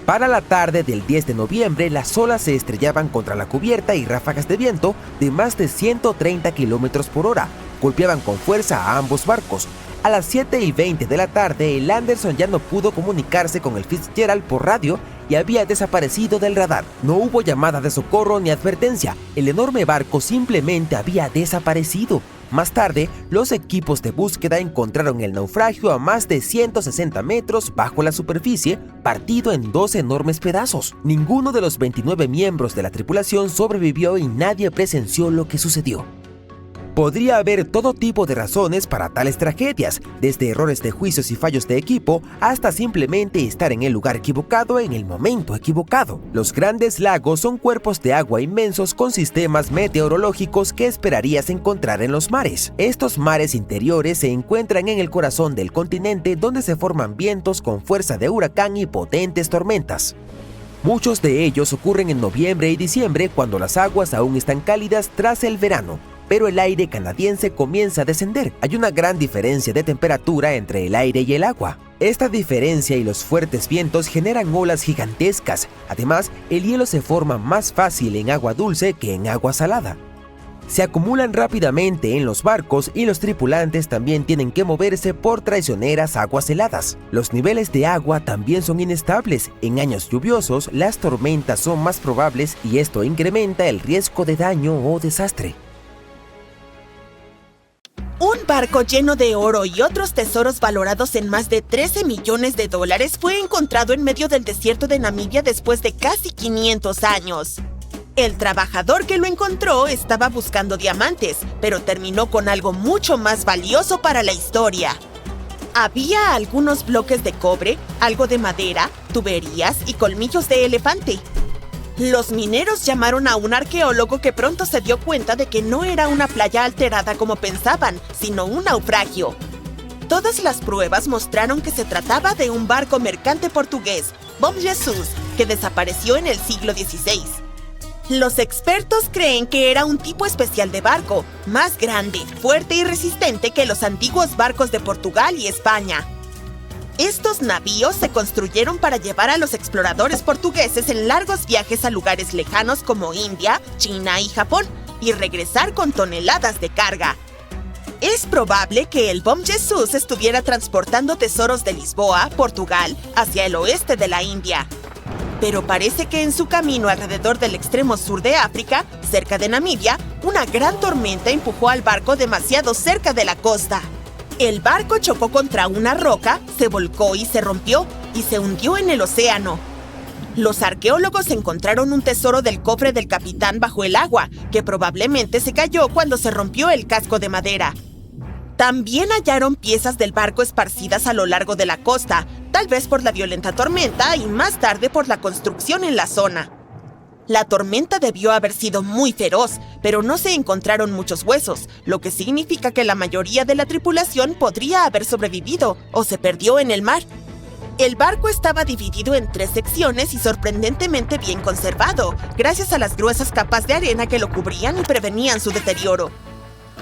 [SPEAKER 3] Para la tarde del 10 de noviembre, las olas se estrellaban contra la cubierta y ráfagas de viento de más de 130 kilómetros por hora golpeaban con fuerza a ambos barcos. A las 7:20 de la tarde, el Anderson ya no pudo comunicarse con el Fitzgerald por radio y había desaparecido del radar. No hubo llamada de socorro ni advertencia. El enorme barco simplemente había desaparecido. Más tarde, los equipos de búsqueda encontraron el naufragio a más de 160 metros bajo la superficie, partido en 2 enormes pedazos. Ninguno de los 29 miembros de la tripulación sobrevivió y nadie presenció lo que sucedió. Podría haber todo tipo de razones para tales tragedias, desde errores de juicios y fallos de equipo, hasta simplemente estar en el lugar equivocado en el momento equivocado. Los Grandes Lagos son cuerpos de agua inmensos con sistemas meteorológicos que esperarías encontrar en los mares. Estos mares interiores se encuentran en el corazón del continente, donde se forman vientos con fuerza de huracán y potentes tormentas. Muchos de ellos ocurren en noviembre y diciembre cuando las aguas aún están cálidas tras el verano, pero el aire canadiense comienza a descender. Hay una gran diferencia de temperatura entre el aire y el agua. Esta diferencia y los fuertes vientos generan olas gigantescas. Además, el hielo se forma más fácil en agua dulce que en agua salada. Se acumulan rápidamente en los barcos y los tripulantes también tienen que moverse por traicioneras aguas heladas. Los niveles de agua también son inestables. En años lluviosos, las tormentas son más probables y esto incrementa el riesgo de daño o desastre.
[SPEAKER 4] Un barco lleno de oro y otros tesoros valorados en más de 13 millones de dólares fue encontrado en medio del desierto de Namibia después de casi 500 años. El trabajador que lo encontró estaba buscando diamantes, pero terminó con algo mucho más valioso para la historia. Había algunos bloques de cobre, algo de madera, tuberías y colmillos de elefante. Los mineros llamaron a un arqueólogo que pronto se dio cuenta de que no era una playa alterada como pensaban, sino un naufragio. Todas las pruebas mostraron que se trataba de un barco mercante portugués, Bom Jesus, que desapareció en el siglo XVI. Los expertos creen que era un tipo especial de barco, más grande, fuerte y resistente que los antiguos barcos de Portugal y España. Estos navíos se construyeron para llevar a los exploradores portugueses en largos viajes a lugares lejanos como India, China y Japón, y regresar con toneladas de carga. Es probable que el Bom Jesus estuviera transportando tesoros de Lisboa, Portugal, hacia el oeste de la India. Pero parece que en su camino alrededor del extremo sur de África, cerca de Namibia, una gran tormenta empujó al barco demasiado cerca de la costa. El barco chocó contra una roca, se volcó y se rompió, y se hundió en el océano. Los arqueólogos encontraron un tesoro del cofre del capitán bajo el agua, que probablemente se cayó cuando se rompió el casco de madera. También hallaron piezas del barco esparcidas a lo largo de la costa, tal vez por la violenta tormenta y más tarde por la construcción en la zona. La tormenta debió haber sido muy feroz, pero no se encontraron muchos huesos, lo que significa que la mayoría de la tripulación podría haber sobrevivido o se perdió en el mar. El barco estaba dividido en 3 secciones y sorprendentemente bien conservado, gracias a las gruesas capas de arena que lo cubrían y prevenían su deterioro.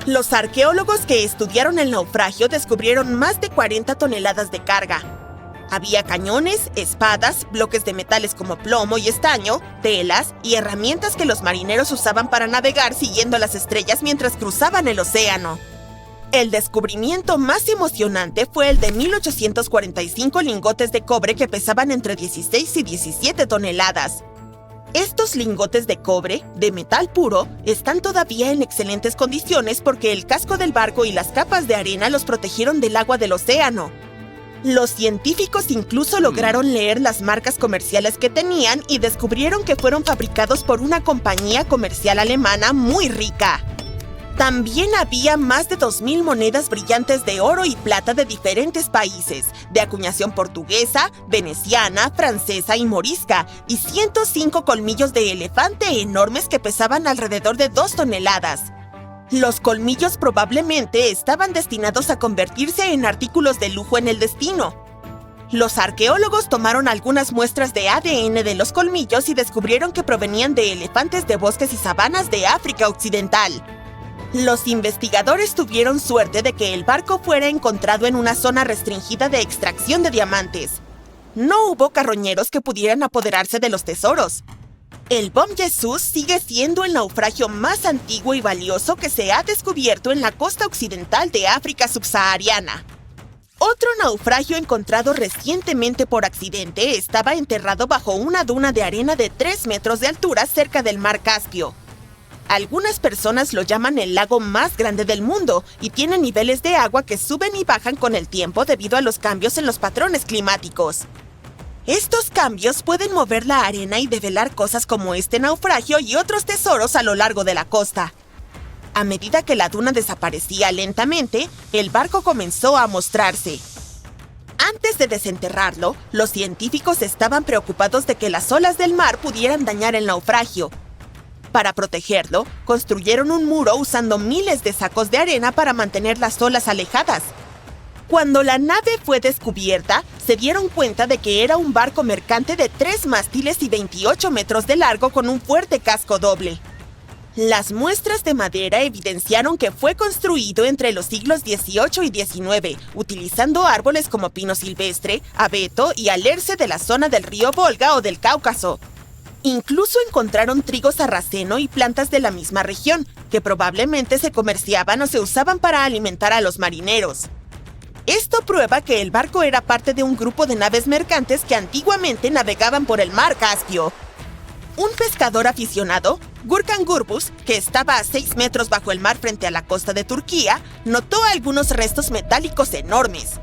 [SPEAKER 4] Los arqueólogos que estudiaron el naufragio descubrieron más de 40 toneladas de carga. Había cañones, espadas, bloques de metales como plomo y estaño, telas y herramientas que los marineros usaban para navegar siguiendo las estrellas mientras cruzaban el océano. El descubrimiento más emocionante fue el de 1845 lingotes de cobre que pesaban entre 16 y 17 toneladas. Estos lingotes de cobre, de metal puro, están todavía en excelentes condiciones porque el casco del barco y las capas de arena los protegieron del agua del océano. Los científicos incluso lograron leer las marcas comerciales que tenían y descubrieron que fueron fabricados por una compañía comercial alemana muy rica. También había más de 2,000 monedas brillantes de oro y plata de diferentes países, de acuñación portuguesa, veneciana, francesa y morisca, y 105 colmillos de elefante enormes que pesaban alrededor de 2 toneladas. Los colmillos probablemente estaban destinados a convertirse en artículos de lujo en el destino. Los arqueólogos tomaron algunas muestras de ADN de los colmillos y descubrieron que provenían de elefantes de bosques y sabanas de África Occidental. Los investigadores tuvieron suerte de que el barco fuera encontrado en una zona restringida de extracción de diamantes. No hubo carroñeros que pudieran apoderarse de los tesoros. El Bom Jesus sigue siendo el naufragio más antiguo y valioso que se ha descubierto en la costa occidental de África subsahariana. Otro naufragio encontrado recientemente por accidente estaba enterrado bajo una duna de arena de 3 metros de altura cerca del mar Caspio. Algunas personas lo llaman el lago más grande del mundo y tiene niveles de agua que suben y bajan con el tiempo debido a los cambios en los patrones climáticos. Estos cambios pueden mover la arena y develar cosas como este naufragio y otros tesoros a lo largo de la costa. A medida que la duna desaparecía lentamente, el barco comenzó a mostrarse. Antes de desenterrarlo, los científicos estaban preocupados de que las olas del mar pudieran dañar el naufragio. Para protegerlo, construyeron un muro usando miles de sacos de arena para mantener las olas alejadas. Cuando la nave fue descubierta, se dieron cuenta de que era un barco mercante de 3 mástiles y 28 metros de largo con un fuerte casco doble. Las muestras de madera evidenciaron que fue construido entre los siglos XVIII y XIX, utilizando árboles como pino silvestre, abeto y alerce de la zona del río Volga o del Cáucaso. Incluso encontraron trigo sarraceno y plantas de la misma región, que probablemente se comerciaban o se usaban para alimentar a los marineros. Esto prueba que el barco era parte de un grupo de naves mercantes que antiguamente navegaban por el mar Caspio. Un pescador aficionado, Gurkan Gurbuz, que estaba a 6 metros bajo el mar frente a la costa de Turquía, notó algunos restos metálicos enormes.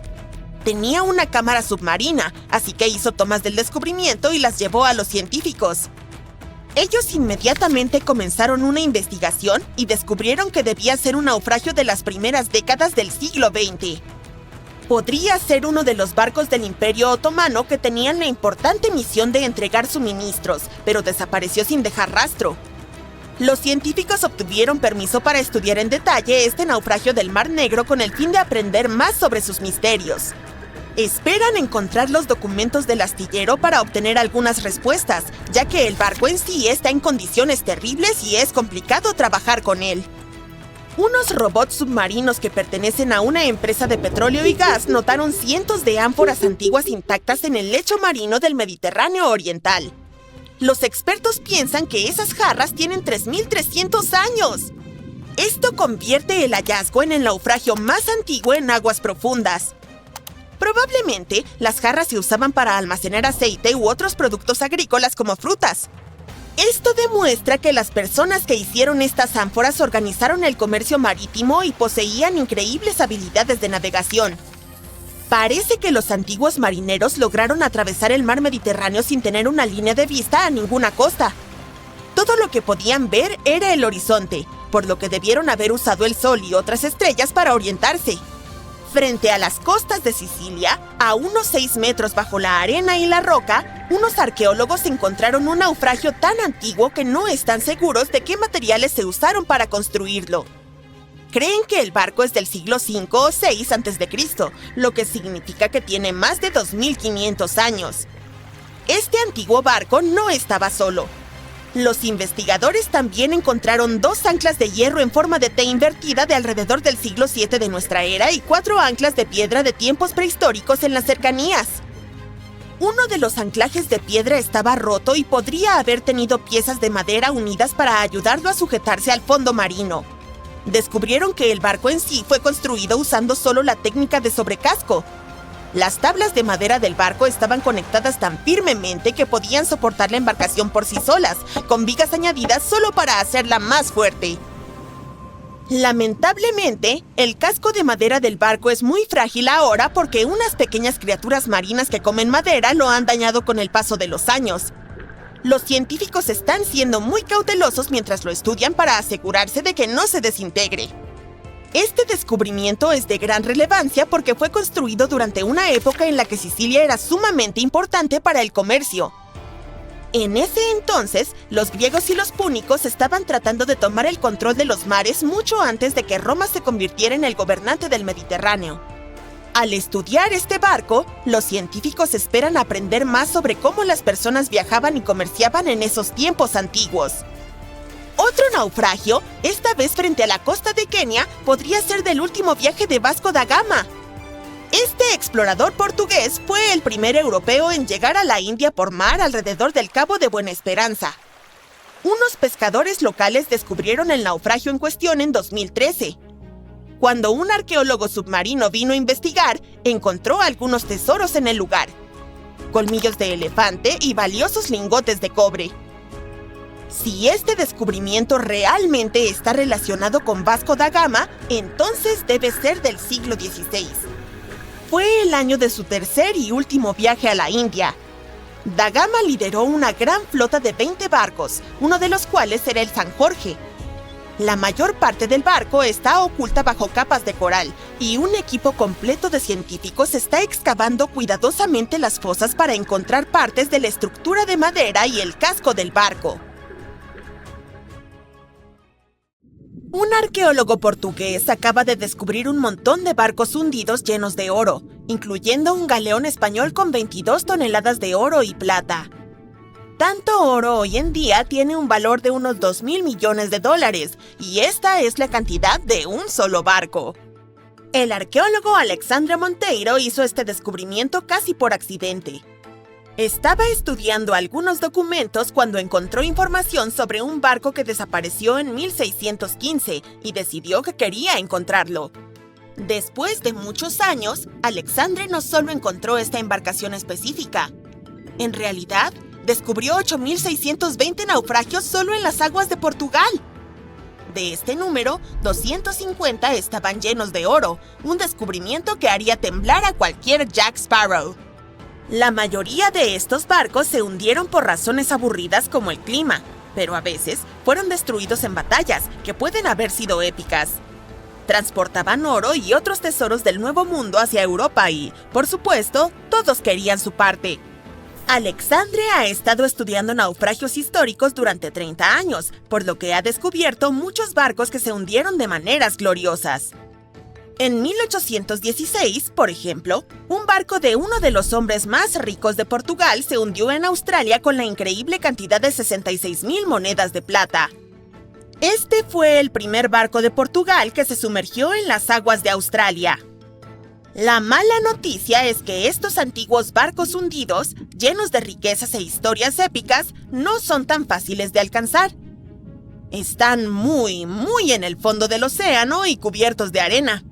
[SPEAKER 4] Tenía una cámara submarina, así que hizo tomas del descubrimiento y las llevó a los científicos. Ellos inmediatamente comenzaron una investigación y descubrieron que debía ser un naufragio de las primeras décadas del siglo XX. Podría ser uno de los barcos del Imperio Otomano que tenían la importante misión de entregar suministros, pero desapareció sin dejar rastro. Los científicos obtuvieron permiso para estudiar en detalle este naufragio del Mar Negro con el fin de aprender más sobre sus misterios. Esperan encontrar los documentos del astillero para obtener algunas respuestas, ya que el barco en sí está en condiciones terribles y es complicado trabajar con él. Unos robots submarinos que pertenecen a una empresa de petróleo y gas notaron cientos de ánforas antiguas intactas en el lecho marino del Mediterráneo Oriental. Los expertos piensan que esas jarras tienen 3.300 años. Esto convierte el hallazgo en el naufragio más antiguo en aguas profundas. Probablemente, las jarras se usaban para almacenar aceite u otros productos agrícolas como frutas. Esto demuestra que las personas que hicieron estas ánforas organizaron el comercio marítimo y poseían increíbles habilidades de navegación. Parece que los antiguos marineros lograron atravesar el mar Mediterráneo sin tener una línea de vista a ninguna costa. Todo lo que podían ver era el horizonte, por lo que debieron haber usado el sol y otras estrellas para orientarse. Frente a las costas de Sicilia, a unos 6 metros bajo la arena y la roca, unos arqueólogos encontraron un naufragio tan antiguo que no están seguros de qué materiales se usaron para construirlo. Creen que el barco es del siglo V o VI a.C., lo que significa que tiene más de 2.500 años. Este antiguo barco no estaba solo. Los investigadores también encontraron 2 anclas de hierro en forma de T invertida de alrededor del siglo VII de nuestra era y 4 anclas de piedra de tiempos prehistóricos en las cercanías. Uno de los anclajes de piedra estaba roto y podría haber tenido piezas de madera unidas para ayudarlo a sujetarse al fondo marino. Descubrieron que el barco en sí fue construido usando solo la técnica de sobrecasco. Las tablas de madera del barco estaban conectadas tan firmemente que podían soportar la embarcación por sí solas, con vigas añadidas solo para hacerla más fuerte. Lamentablemente, el casco de madera del barco es muy frágil ahora porque unas pequeñas criaturas marinas que comen madera lo han dañado con el paso de los años. Los científicos están siendo muy cautelosos mientras lo estudian para asegurarse de que no se desintegre. Este descubrimiento es de gran relevancia porque fue construido durante una época en la que Sicilia era sumamente importante para el comercio. En ese entonces, los griegos y los púnicos estaban tratando de tomar el control de los mares mucho antes de que Roma se convirtiera en el gobernante del Mediterráneo. Al estudiar este barco, los científicos esperan aprender más sobre cómo las personas viajaban y comerciaban en esos tiempos antiguos. Otro naufragio, esta vez frente a la costa de Kenia, podría ser del último viaje de Vasco da Gama. Este explorador portugués fue el primer europeo en llegar a la India por mar alrededor del Cabo de Buena Esperanza. Unos pescadores locales descubrieron el naufragio en cuestión en 2013. Cuando un arqueólogo submarino vino a investigar, encontró algunos tesoros en el lugar: colmillos de elefante y valiosos lingotes de cobre. Si este descubrimiento realmente está relacionado con Vasco da Gama, entonces debe ser del siglo XVI. Fue el año de su tercer y último viaje a la India. Da Gama lideró una gran flota de 20 barcos, uno de los cuales era el San Jorge. La mayor parte del barco está oculta bajo capas de coral, y un equipo completo de científicos está excavando cuidadosamente las fosas para encontrar partes de la estructura de madera y el casco del barco. Un arqueólogo portugués acaba de descubrir un montón de barcos hundidos llenos de oro, incluyendo un galeón español con 22 toneladas de oro y plata. Tanto oro hoy en día tiene un valor de unos 2.000 millones de dólares, y esta es la cantidad de un solo barco. El arqueólogo Alexandre Monteiro hizo este descubrimiento casi por accidente. Estaba estudiando algunos documentos cuando encontró información sobre un barco que desapareció en 1615 y decidió que quería encontrarlo. Después de muchos años, Alexandre no solo encontró esta embarcación específica. En realidad, descubrió 8.620 naufragios solo en las aguas de Portugal. De este número, 250 estaban llenos de oro, un descubrimiento que haría temblar a cualquier Jack Sparrow. La mayoría de estos barcos se hundieron por razones aburridas como el clima, pero a veces fueron destruidos en batallas que pueden haber sido épicas. Transportaban oro y otros tesoros del Nuevo Mundo hacia Europa y, por supuesto, todos querían su parte. Alexandre ha estado estudiando naufragios históricos durante 30 años, por lo que ha descubierto muchos barcos que se hundieron de maneras gloriosas. En 1816, por ejemplo, un barco de uno de los hombres más ricos de Portugal se hundió en Australia con la increíble cantidad de 66.000 monedas de plata. Este fue el primer barco de Portugal que se sumergió en las aguas de Australia. La mala noticia es que estos antiguos barcos hundidos, llenos de riquezas e historias épicas, no son tan fáciles de alcanzar. Están muy en el fondo del océano y cubiertos de arena.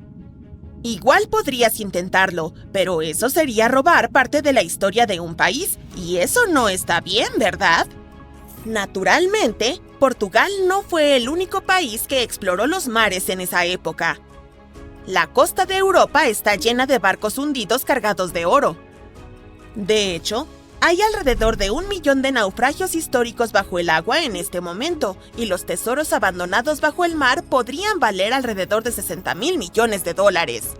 [SPEAKER 4] Igual podrías intentarlo, pero eso sería robar parte de la historia de un país, y eso no está bien, ¿verdad? Naturalmente, Portugal no fue el único país que exploró los mares en esa época. La costa de Europa está llena de barcos hundidos cargados de oro. De hecho, hay alrededor de 1 millón de naufragios históricos bajo el agua en este momento, y los tesoros abandonados bajo el mar podrían valer alrededor de 60.000 millones de dólares.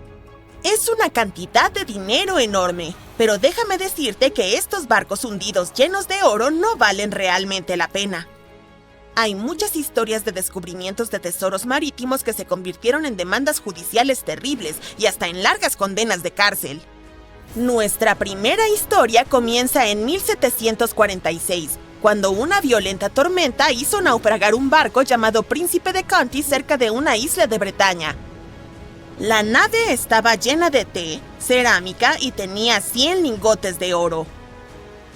[SPEAKER 4] Es una cantidad de dinero enorme, pero déjame decirte que estos barcos hundidos llenos de oro no valen realmente la pena. Hay muchas historias de descubrimientos de tesoros marítimos que se convirtieron en demandas judiciales terribles y hasta en largas condenas de cárcel. Nuestra primera historia comienza en 1746, cuando una violenta tormenta hizo naufragar un barco llamado Príncipe de Conti cerca de una isla de Bretaña. La nave estaba llena de té, cerámica y tenía 100 lingotes de oro.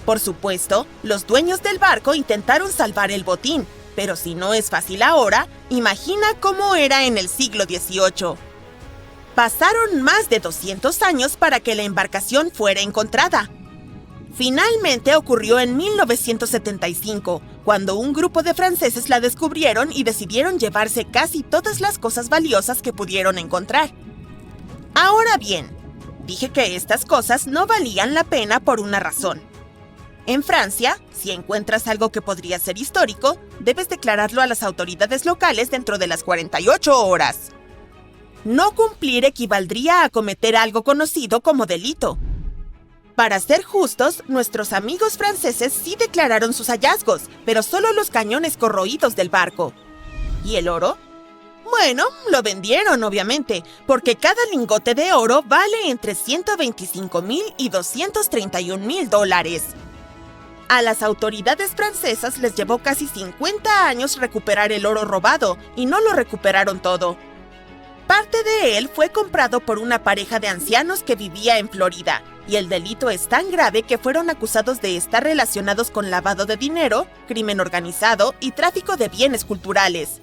[SPEAKER 4] Por supuesto, los dueños del barco intentaron salvar el botín, pero si no es fácil ahora, imagina cómo era en el siglo XVIII. Pasaron más de 200 años para que la embarcación fuera encontrada. Finalmente ocurrió en 1975, cuando un grupo de franceses la descubrieron y decidieron llevarse casi todas las cosas valiosas que pudieron encontrar. Ahora bien, dije que estas cosas no valían la pena por una razón. En Francia, si encuentras algo que podría ser histórico, debes declararlo a las autoridades locales dentro de las 48 horas. No cumplir equivaldría a cometer algo conocido como delito. Para ser justos, nuestros amigos franceses sí declararon sus hallazgos, pero solo los cañones corroídos del barco. ¿Y el oro? Bueno, lo vendieron, obviamente, porque cada lingote de oro vale entre 125.000 y 231.000 dólares. A las autoridades francesas les llevó casi 50 años recuperar el oro robado, y no lo recuperaron todo. Parte de él fue comprado por una pareja de ancianos que vivía en Florida, y el delito es tan grave que fueron acusados de estar relacionados con lavado de dinero, crimen organizado y tráfico de bienes culturales.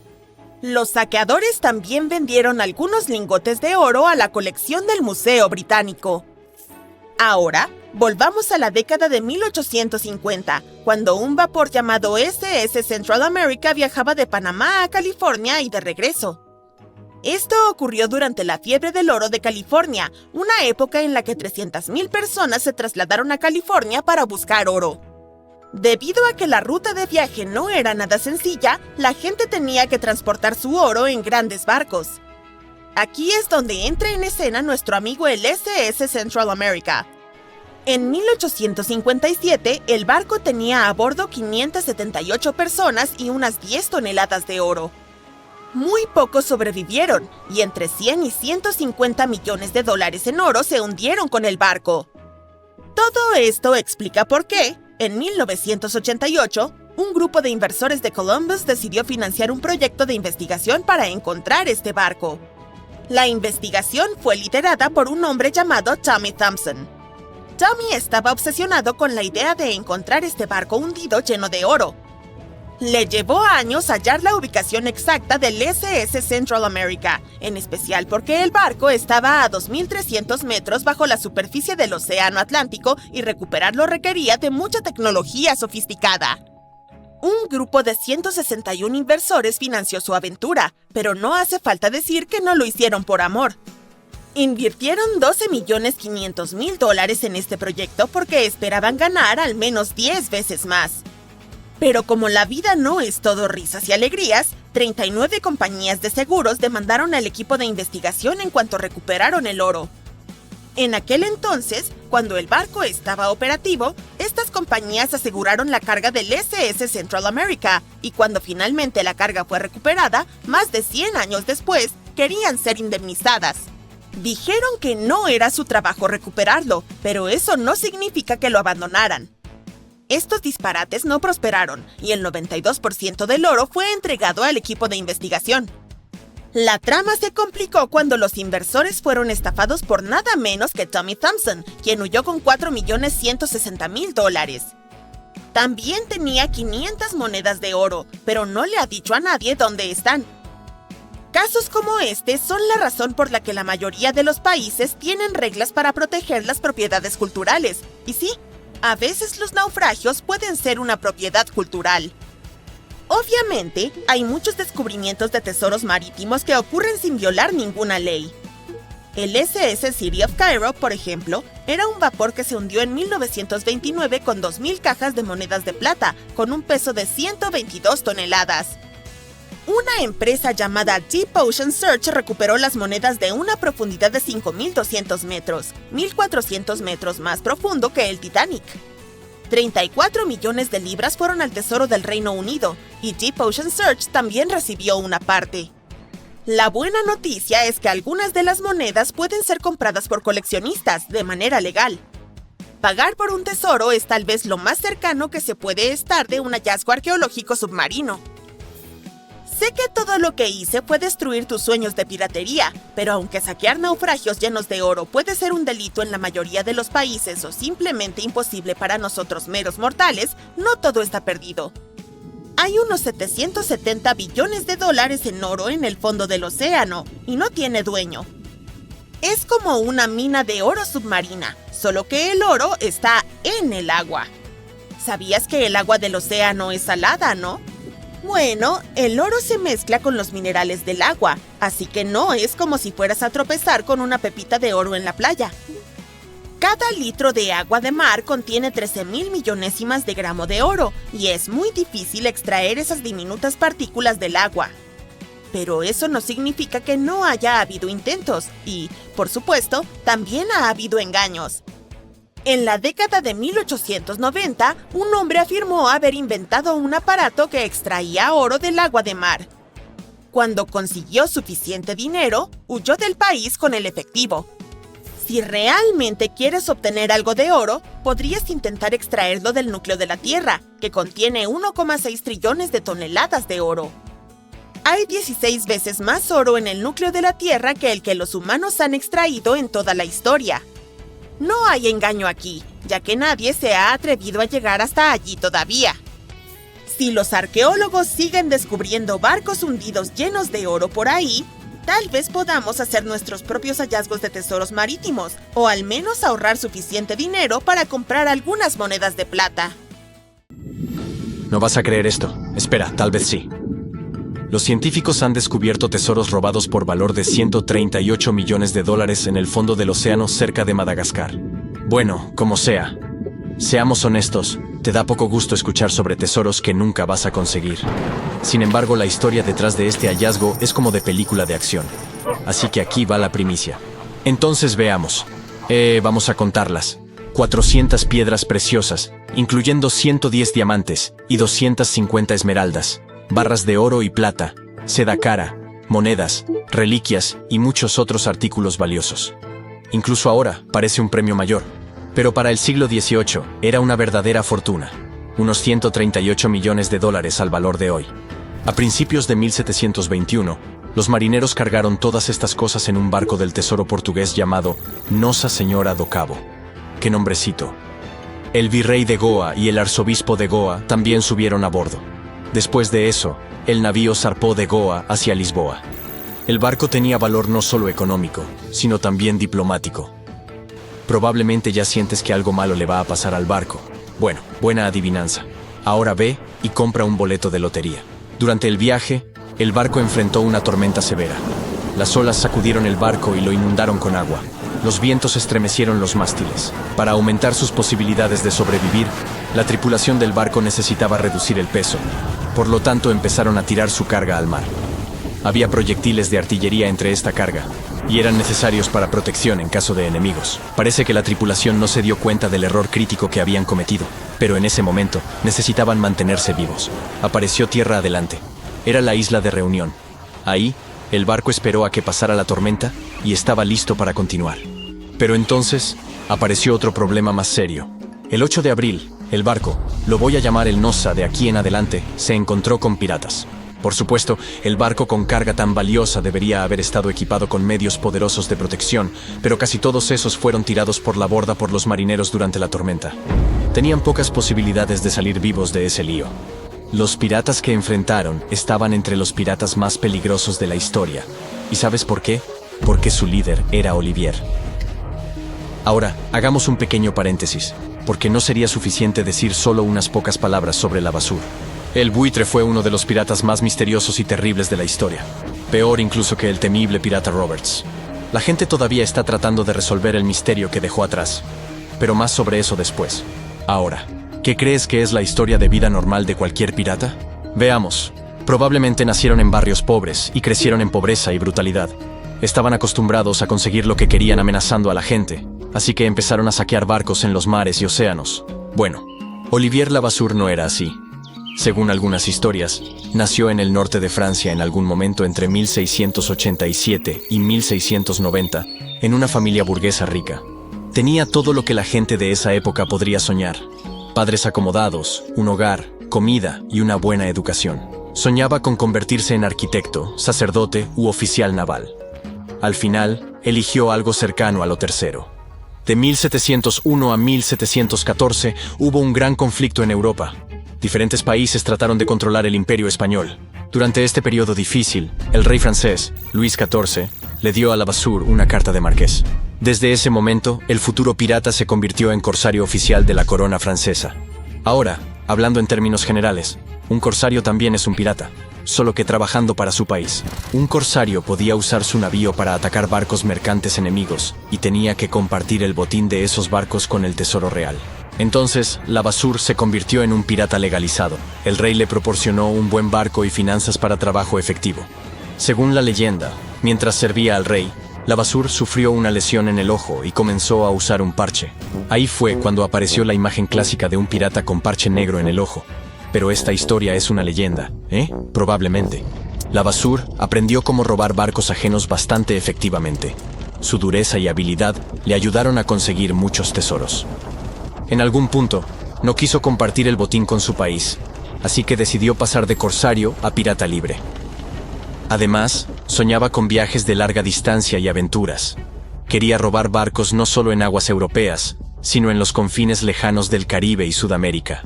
[SPEAKER 4] Los saqueadores también vendieron algunos lingotes de oro a la colección del Museo Británico. Ahora, volvamos a la década de 1850, cuando un vapor llamado SS Central America viajaba de Panamá a California y de regreso. Esto ocurrió durante la fiebre del oro de California, una época en la que 300.000 personas se trasladaron a California para buscar oro. Debido a que la ruta de viaje no era nada sencilla, la gente tenía que transportar su oro en grandes barcos. Aquí es donde entra en escena nuestro amigo el SS Central America. En 1857, el barco tenía a bordo 578 personas y unas 10 toneladas de oro. Muy pocos sobrevivieron, y entre 100 y 150 millones de dólares en oro se hundieron con el barco. Todo esto explica por qué, en 1988, un grupo de inversores de Columbus decidió financiar un proyecto de investigación para encontrar este barco. La investigación fue liderada por un hombre llamado Tommy Thompson. Tommy estaba obsesionado con la idea de encontrar este barco hundido lleno de oro. Le llevó años hallar la ubicación exacta del SS Central America, en especial porque el barco estaba a 2.300 metros bajo la superficie del Océano Atlántico y recuperarlo requería de mucha tecnología sofisticada. Un grupo de 161 inversores financió su aventura, pero no hace falta decir que no lo hicieron por amor. Invirtieron $12.500.000 en este proyecto porque esperaban ganar al menos 10 veces más. Pero como la vida no es todo risas y alegrías, 39 compañías de seguros demandaron al equipo de investigación en cuanto recuperaron el oro. En aquel entonces, cuando el barco estaba operativo, estas compañías aseguraron la carga del SS Central America, y cuando finalmente la carga fue recuperada, más de 100 años después, querían ser indemnizadas. Dijeron que no era su trabajo recuperarlo, pero eso no significa que lo abandonaran. Estos disparates no prosperaron, y el 92% del oro fue entregado al equipo de investigación. La trama se complicó cuando los inversores fueron estafados por nada menos que Tommy Thompson, quien huyó con $4.160.000. También tenía 500 monedas de oro, pero no le ha dicho a nadie dónde están. Casos como este son la razón por la que la mayoría de los países tienen reglas para proteger las propiedades culturales. Y sí, a veces los naufragios pueden ser una propiedad cultural. Obviamente, hay muchos descubrimientos de tesoros marítimos que ocurren sin violar ninguna ley. El SS City of Cairo, por ejemplo, era un vapor que se hundió en 1929 con 2.000 cajas de monedas de plata, con un peso de 122 toneladas. Una empresa llamada Deep Ocean Search recuperó las monedas de una profundidad de 5.200 metros, 1.400 metros más profundo que el Titanic. 34 millones de libras fueron al Tesoro del Reino Unido, y Deep Ocean Search también recibió una parte. La buena noticia es que algunas de las monedas pueden ser compradas por coleccionistas de manera legal. Pagar por un tesoro es tal vez lo más cercano que se puede estar de un hallazgo arqueológico submarino. Sé que todo lo que hice fue destruir tus sueños de piratería, pero aunque saquear naufragios llenos de oro puede ser un delito en la mayoría de los países o simplemente imposible para nosotros meros mortales, no todo está perdido. Hay unos 770 billones de dólares en oro en el fondo del océano, y no tiene dueño. Es como una mina de oro submarina, solo que el oro está en el agua. ¿Sabías que el agua del océano es salada, no? Bueno, el oro se mezcla con los minerales del agua, así que no es como si fueras a tropezar con una pepita de oro en la playa. Cada litro de agua de mar contiene 13.000 millonésimas de gramo de oro, y es muy difícil extraer esas diminutas partículas del agua. Pero eso no significa que no haya habido intentos, y, por supuesto, también ha habido engaños. En la década de 1890, un hombre afirmó haber inventado un aparato que extraía oro del agua de mar. Cuando consiguió suficiente dinero, huyó del país con el efectivo. Si realmente quieres obtener algo de oro, podrías intentar extraerlo del núcleo de la Tierra, que contiene 1,6 trillones de toneladas de oro. Hay 16 veces más oro en el núcleo de la Tierra que el que los humanos han extraído en toda la historia. No hay engaño aquí, ya que nadie se ha atrevido a llegar hasta allí todavía. Si los arqueólogos siguen descubriendo barcos hundidos llenos de oro por ahí, tal vez podamos hacer nuestros propios hallazgos de tesoros marítimos, o al menos ahorrar suficiente dinero para comprar algunas monedas de plata.
[SPEAKER 5] No vas a creer esto. Espera, tal vez sí. Los científicos han descubierto tesoros robados por valor de 138 millones de dólares en el fondo del océano cerca de Madagascar. Bueno, como sea. Seamos honestos, te da poco gusto escuchar sobre tesoros que nunca vas a conseguir. Sin embargo, la historia detrás de este hallazgo es como de película de acción. Así que aquí va la primicia. Entonces veamos. Vamos a contarlas. 400 piedras preciosas, incluyendo 110 diamantes y 250 esmeraldas, barras de oro y plata, seda cara, monedas, reliquias y muchos otros artículos valiosos. Incluso ahora parece un premio mayor, pero para el siglo XVIII era una verdadera fortuna, unos 138 millones de dólares al valor de hoy. A principios de 1721, los marineros cargaron todas estas cosas en un barco del tesoro portugués llamado Nossa Senhora do Cabo. ¡Qué nombrecito! El virrey de Goa y el arzobispo de Goa también subieron a bordo. Después de eso, el navío zarpó de Goa hacia Lisboa. El barco tenía valor no solo económico, sino también diplomático. Probablemente ya sientes que algo malo le va a pasar al barco. Bueno, buena adivinanza. Ahora ve y compra un boleto de lotería. Durante el viaje, el barco enfrentó una tormenta severa. Las olas sacudieron el barco y lo inundaron con agua. Los vientos estremecieron los mástiles. Para aumentar sus posibilidades de sobrevivir, la tripulación del barco necesitaba reducir el peso. Por lo tanto, empezaron a tirar su carga al mar. Había proyectiles de artillería entre esta carga, y eran necesarios para protección en caso de enemigos. Parece que la tripulación no se dio cuenta del error crítico que habían cometido, pero en ese momento necesitaban mantenerse vivos. Apareció tierra adelante. Era la isla de Reunión. Ahí, el barco esperó a que pasara la tormenta y estaba listo para continuar. Pero entonces, apareció otro problema más serio. El 8 de abril, el barco, lo voy a llamar el Nossa de aquí en adelante, se encontró con piratas. Por supuesto, el barco con carga tan valiosa debería haber estado equipado con medios poderosos de protección, pero casi todos esos fueron tirados por la borda por los marineros durante la tormenta. Tenían pocas posibilidades de salir vivos de ese lío. Los piratas que enfrentaron estaban entre los piratas más peligrosos de la historia. ¿Y sabes por qué? Porque su líder era Olivier. Ahora, hagamos un pequeño paréntesis, porque no sería suficiente decir solo unas pocas palabras sobre Levasseur. El buitre fue uno de los piratas más misteriosos y terribles de la historia, peor incluso que el temible pirata Roberts. La gente todavía está tratando de resolver el misterio que dejó atrás, pero más sobre eso después. Ahora, ¿qué crees que es la historia de vida normal de cualquier pirata? Veamos. Probablemente nacieron en barrios pobres y crecieron en pobreza y brutalidad. Estaban acostumbrados a conseguir lo que querían amenazando a la gente, así que empezaron a saquear barcos en los mares y océanos. Bueno, Olivier Levasseur no era así. Según algunas historias, nació en el norte de Francia en algún momento entre 1687 y 1690, en una familia burguesa rica. Tenía todo lo que la gente de esa época podría soñar: padres acomodados, un hogar, comida y una buena educación. Soñaba con convertirse en arquitecto, sacerdote u oficial naval. Al final, eligió algo cercano a lo tercero. De 1701 a 1714 hubo un gran conflicto en Europa. Diferentes países trataron de controlar el Imperio Español. Durante este periodo difícil, el rey francés, Luis XIV, le dio a Levasseur una carta de marqués. Desde ese momento, el futuro pirata se convirtió en corsario oficial de la corona francesa. Ahora, hablando en términos generales, un corsario también es un pirata, solo que trabajando para su país. Un corsario podía usar su navío para atacar barcos mercantes enemigos y tenía que compartir el botín de esos barcos con el tesoro real. Entonces, Levasseur se convirtió en un pirata legalizado. El rey le proporcionó un buen barco y finanzas para trabajo efectivo. Según la leyenda, mientras servía al rey, Levasseur sufrió una lesión en el ojo y comenzó a usar un parche. Ahí fue cuando apareció la imagen clásica de un pirata con parche negro en el ojo. Pero esta historia es una leyenda, ¿eh? Probablemente. Levasseur aprendió cómo robar barcos ajenos bastante efectivamente. Su dureza y habilidad le ayudaron a conseguir muchos tesoros. En algún punto, no quiso compartir el botín con su país, así que decidió pasar de corsario a pirata libre. Además, soñaba con viajes de larga distancia y aventuras. Quería robar barcos no solo en aguas europeas, sino en los confines lejanos del Caribe y Sudamérica.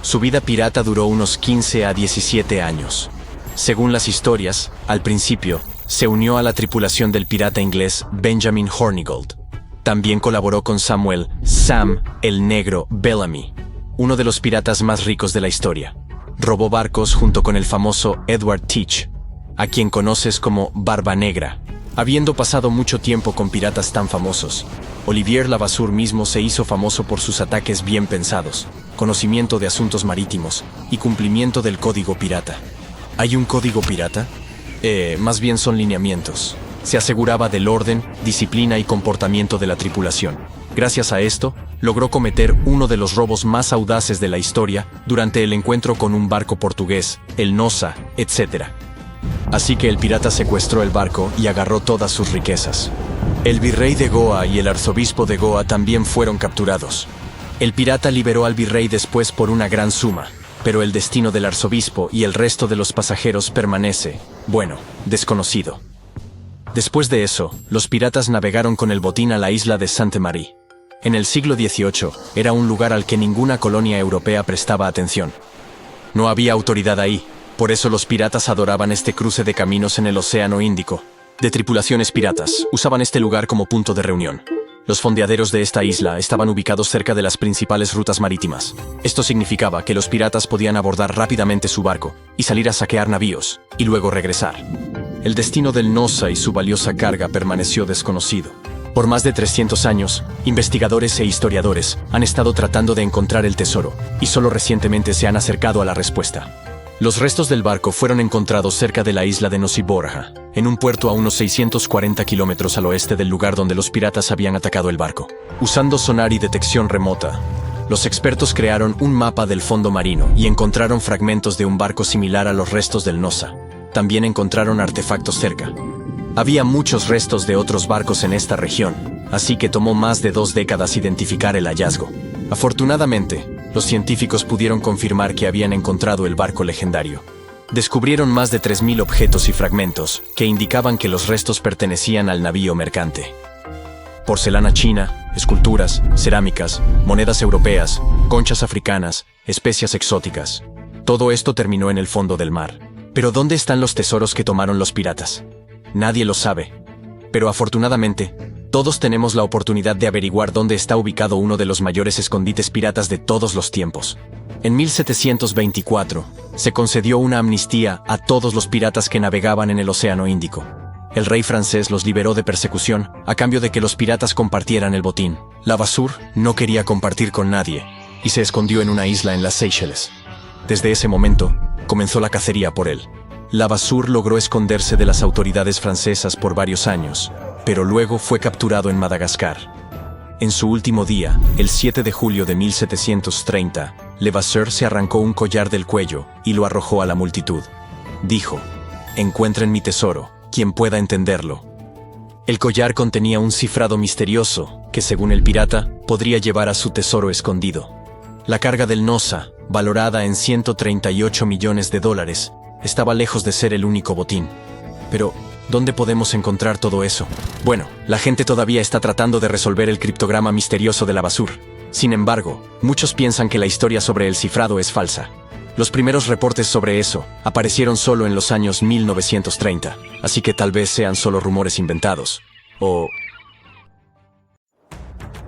[SPEAKER 5] Su vida pirata duró unos 15 a 17 años. Según las historias, al principio, se unió a la tripulación del pirata inglés Benjamin Hornigold. También colaboró con Samuel "Sam" el Negro Bellamy, uno de los piratas más ricos de la historia. Robó barcos junto con el famoso Edward Teach, a quien conoces como Barba Negra. Habiendo pasado mucho tiempo con piratas tan famosos, Olivier Levasseur mismo se hizo famoso por sus ataques bien pensados, conocimiento de asuntos marítimos y cumplimiento del código pirata. ¿Hay un código pirata? Más bien son lineamientos. Se aseguraba del orden, disciplina y comportamiento de la tripulación. Gracias a esto, logró cometer uno de los robos más audaces de la historia durante el encuentro con un barco portugués, el Nossa, etc. Así que el pirata secuestró el barco y agarró todas sus riquezas. El virrey de Goa y el arzobispo de Goa también fueron capturados. El pirata liberó al virrey después por una gran suma, pero el destino del arzobispo y el resto de los pasajeros permanece, bueno, desconocido. Después de eso, los piratas navegaron con el botín a la isla de Sainte-Marie. En el siglo XVIII, era un lugar al que ninguna colonia europea prestaba atención. No había autoridad ahí, por eso los piratas adoraban este cruce de caminos en el Océano Índico. De tripulaciones piratas, usaban este lugar como punto de reunión. Los fondeaderos de esta isla estaban ubicados cerca de las principales rutas marítimas. Esto significaba que los piratas podían abordar rápidamente su barco y salir a saquear navíos, y luego regresar. El destino del Nosa y su valiosa carga permaneció desconocido. Por más de 300 años, investigadores e historiadores han estado tratando de encontrar el tesoro, y solo recientemente se han acercado a la respuesta. Los restos del barco fueron encontrados cerca de la isla de Nosiborja, en un puerto a unos 640 kilómetros al oeste del lugar donde los piratas habían atacado el barco. Usando sonar y detección remota, los expertos crearon un mapa del fondo marino y encontraron fragmentos de un barco similar a los restos del Nosa. También encontraron artefactos cerca. Había muchos restos de otros barcos en esta región, así que tomó más de 2 décadas identificar el hallazgo. Afortunadamente, los científicos pudieron confirmar que habían encontrado el barco legendario. Descubrieron más de 3.000 objetos y fragmentos que indicaban que los restos pertenecían al navío mercante. Porcelana china, esculturas, cerámicas, monedas europeas, conchas africanas, especias exóticas. Todo esto terminó en el fondo del mar. Pero ¿dónde están los tesoros que tomaron los piratas? Nadie lo sabe. Pero afortunadamente, todos tenemos la oportunidad de averiguar dónde está ubicado uno de los mayores escondites piratas de todos los tiempos. En 1724, se concedió una amnistía a todos los piratas que navegaban en el Océano Índico. El rey francés los liberó de persecución a cambio de que los piratas compartieran el botín. Levasseur no quería compartir con nadie y se escondió en una isla en las Seychelles. Desde ese momento, comenzó la cacería por él. Levasseur logró esconderse de las autoridades francesas por varios años, pero luego fue capturado en Madagascar. En su último día, el 7 de julio de 1730, Levasseur se arrancó un collar del cuello y lo arrojó a la multitud. Dijo: «Encuentren mi tesoro, quien pueda entenderlo». El collar contenía un cifrado misterioso que, según el pirata, podría llevar a su tesoro escondido. La carga del Nosa, valorada en 138 millones de dólares, estaba lejos de ser el único botín. Pero, ¿dónde podemos encontrar todo eso? Bueno, la gente todavía está tratando de resolver el criptograma misterioso de Levasseur. Sin embargo, muchos piensan que la historia sobre el cifrado es falsa. Los primeros reportes sobre eso aparecieron solo en los años 1930, así que tal vez sean solo rumores inventados. O...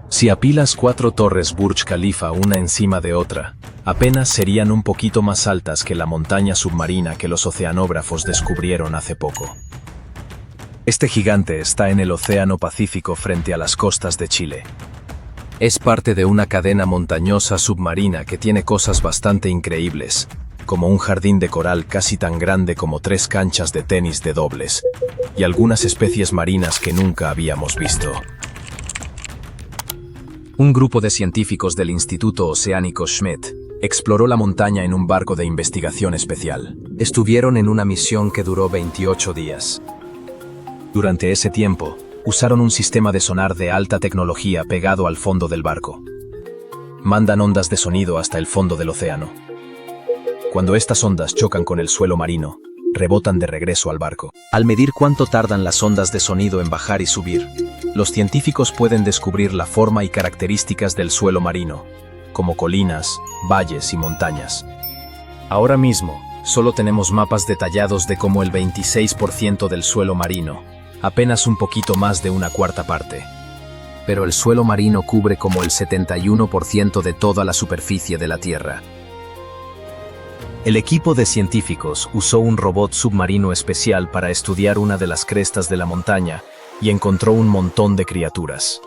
[SPEAKER 6] Si apilas 4 torres Burj Khalifa una encima de otra, apenas serían un poquito más altas que la montaña submarina que los oceanógrafos descubrieron hace poco. Este gigante está en el Océano Pacífico frente a las costas de Chile. Es parte de una cadena montañosa submarina que tiene cosas bastante increíbles, como un jardín de coral casi tan grande como 3 canchas de tenis de dobles, y algunas especies marinas que nunca habíamos visto. Un grupo de científicos del Instituto Oceánico Schmidt exploró la montaña en un barco de investigación especial. Estuvieron en una misión que duró 28 días. Durante ese tiempo, usaron un sistema de sonar de alta tecnología pegado al fondo del barco. Mandan ondas de sonido hasta el fondo del océano. Cuando estas ondas chocan con el suelo marino, rebotan de regreso al barco. Al medir cuánto tardan las ondas de sonido en bajar y subir, los científicos pueden descubrir la forma y características del suelo marino, como colinas, valles y montañas. Ahora mismo, solo tenemos mapas detallados de como el 26% del suelo marino, apenas un poquito más de una cuarta parte. Pero el suelo marino cubre como el 71% de toda la superficie de la Tierra. El equipo de científicos usó un robot submarino especial para estudiar una de las crestas de la montaña y encontró un montón de criaturas.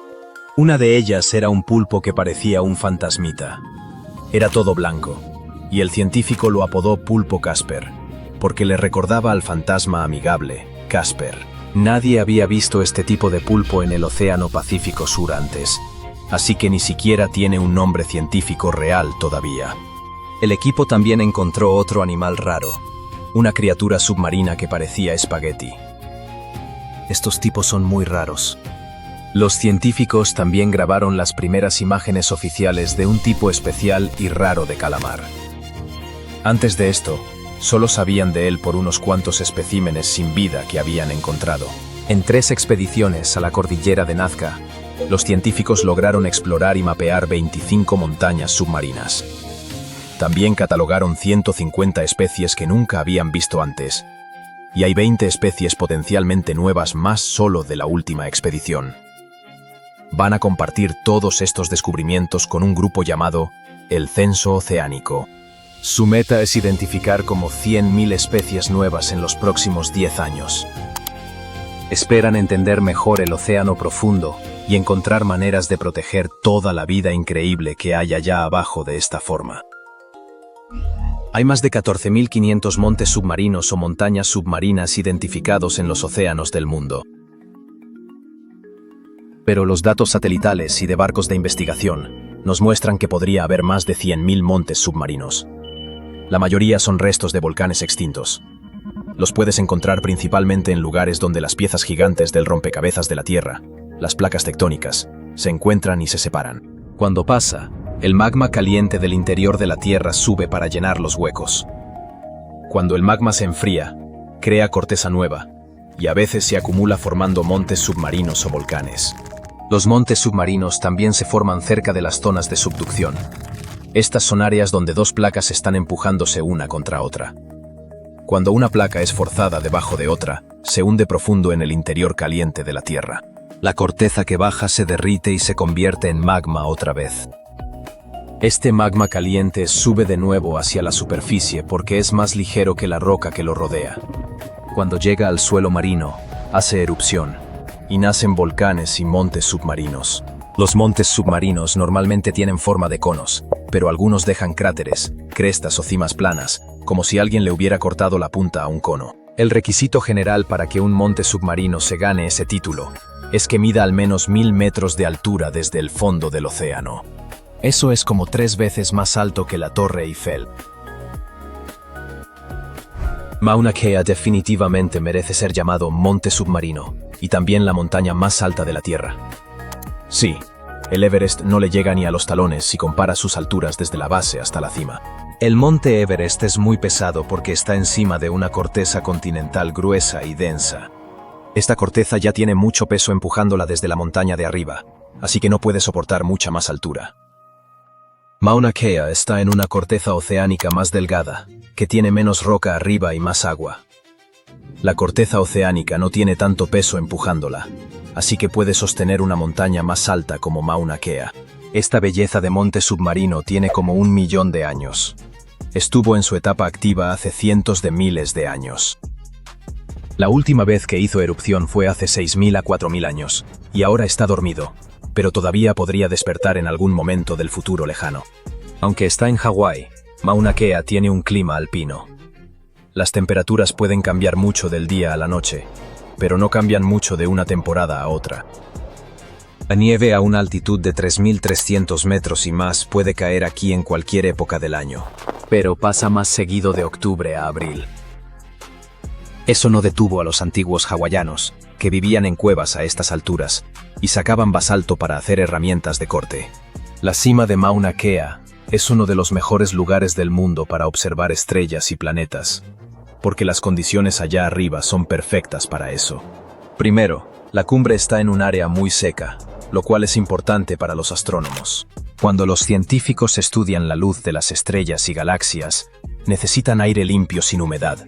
[SPEAKER 6] Una de ellas era un pulpo que parecía un fantasmita. Era todo blanco, y el científico lo apodó Pulpo Casper, porque le recordaba al fantasma amigable, Casper. Nadie había visto este tipo de pulpo en el Océano Pacífico Sur antes, así que ni siquiera tiene un nombre científico real todavía. El equipo también encontró otro animal raro, una criatura submarina que parecía espagueti. Estos tipos son muy raros. Los científicos también grabaron las primeras imágenes oficiales de un tipo especial y raro de calamar. Antes de esto, solo sabían de él por unos cuantos especímenes sin vida que habían encontrado. En 3 expediciones a la cordillera de Nazca, los científicos lograron explorar y mapear 25 montañas submarinas. También catalogaron 150 especies que nunca habían visto antes, y hay 20 especies potencialmente nuevas más solo de la última expedición. Van a compartir todos estos descubrimientos con un grupo llamado el Censo Oceánico. Su meta es identificar como 100.000 especies nuevas en los próximos 10 años. Esperan entender mejor el océano profundo y encontrar maneras de proteger toda la vida increíble que hay allá abajo de esta forma. Hay más de 14.500 montes submarinos o montañas submarinas identificados en los océanos del mundo. Pero los datos satelitales y de barcos de investigación nos muestran que podría haber más de 100.000 montes submarinos. La mayoría son restos de volcanes extintos. Los puedes encontrar principalmente en lugares donde las piezas gigantes del rompecabezas de la Tierra, las placas tectónicas, se encuentran y se separan. Cuando pasa, el magma caliente del interior de la Tierra sube para llenar los huecos. Cuando el magma se enfría, crea corteza nueva, y a veces se acumula formando montes submarinos o volcanes. Los montes submarinos también se forman cerca de las zonas de subducción. Estas son áreas donde 2 placas están empujándose una contra otra. Cuando una placa es forzada debajo de otra, se hunde profundo en el interior caliente de la Tierra. La corteza que baja se derrite y se convierte en magma otra vez. Este magma caliente sube de nuevo hacia la superficie porque es más ligero que la roca que lo rodea. Cuando llega al suelo marino, hace erupción, y nacen volcanes y montes submarinos. Los montes submarinos normalmente tienen forma de conos, pero algunos dejan cráteres, crestas o cimas planas, como si alguien le hubiera cortado la punta a un cono. El requisito general para que un monte submarino se gane ese título es que mida al menos 1000 metros de altura desde el fondo del océano. Eso es como 3 veces más alto que la Torre Eiffel. Mauna Kea definitivamente merece ser llamado monte submarino, y también la montaña más alta de la Tierra. Sí, el Everest no le llega ni a los talones si compara sus alturas desde la base hasta la cima. El monte Everest es muy pesado porque está encima de una corteza continental gruesa y densa. Esta corteza ya tiene mucho peso empujándola desde la montaña de arriba, así que no puede soportar mucha más altura. Mauna Kea está en una corteza oceánica más delgada, que tiene menos roca arriba y más agua. La corteza oceánica no tiene tanto peso empujándola, así que puede sostener una montaña más alta como Mauna Kea. Esta belleza de monte submarino tiene como 1 millón de años. Estuvo en su etapa activa hace cientos de miles de años. La última vez que hizo erupción fue hace 6.000 a 4.000 años, y ahora está dormido, pero todavía podría despertar en algún momento del futuro lejano. Aunque está en Hawái, Mauna Kea tiene un clima alpino. Las temperaturas pueden cambiar mucho del día a la noche, pero no cambian mucho de una temporada a otra. La nieve a una altitud de 3.300 metros y más puede caer aquí en cualquier época del año, pero pasa más seguido de octubre a abril. Eso no detuvo a los antiguos hawaianos, que vivían en cuevas a estas alturas, y sacaban basalto para hacer herramientas de corte. La cima de Mauna Kea es uno de los mejores lugares del mundo para observar estrellas y planetas, porque las condiciones allá arriba son perfectas para eso. Primero, la cumbre está en un área muy seca, lo cual es importante para los astrónomos. Cuando los científicos estudian la luz de las estrellas y galaxias, necesitan aire limpio sin humedad,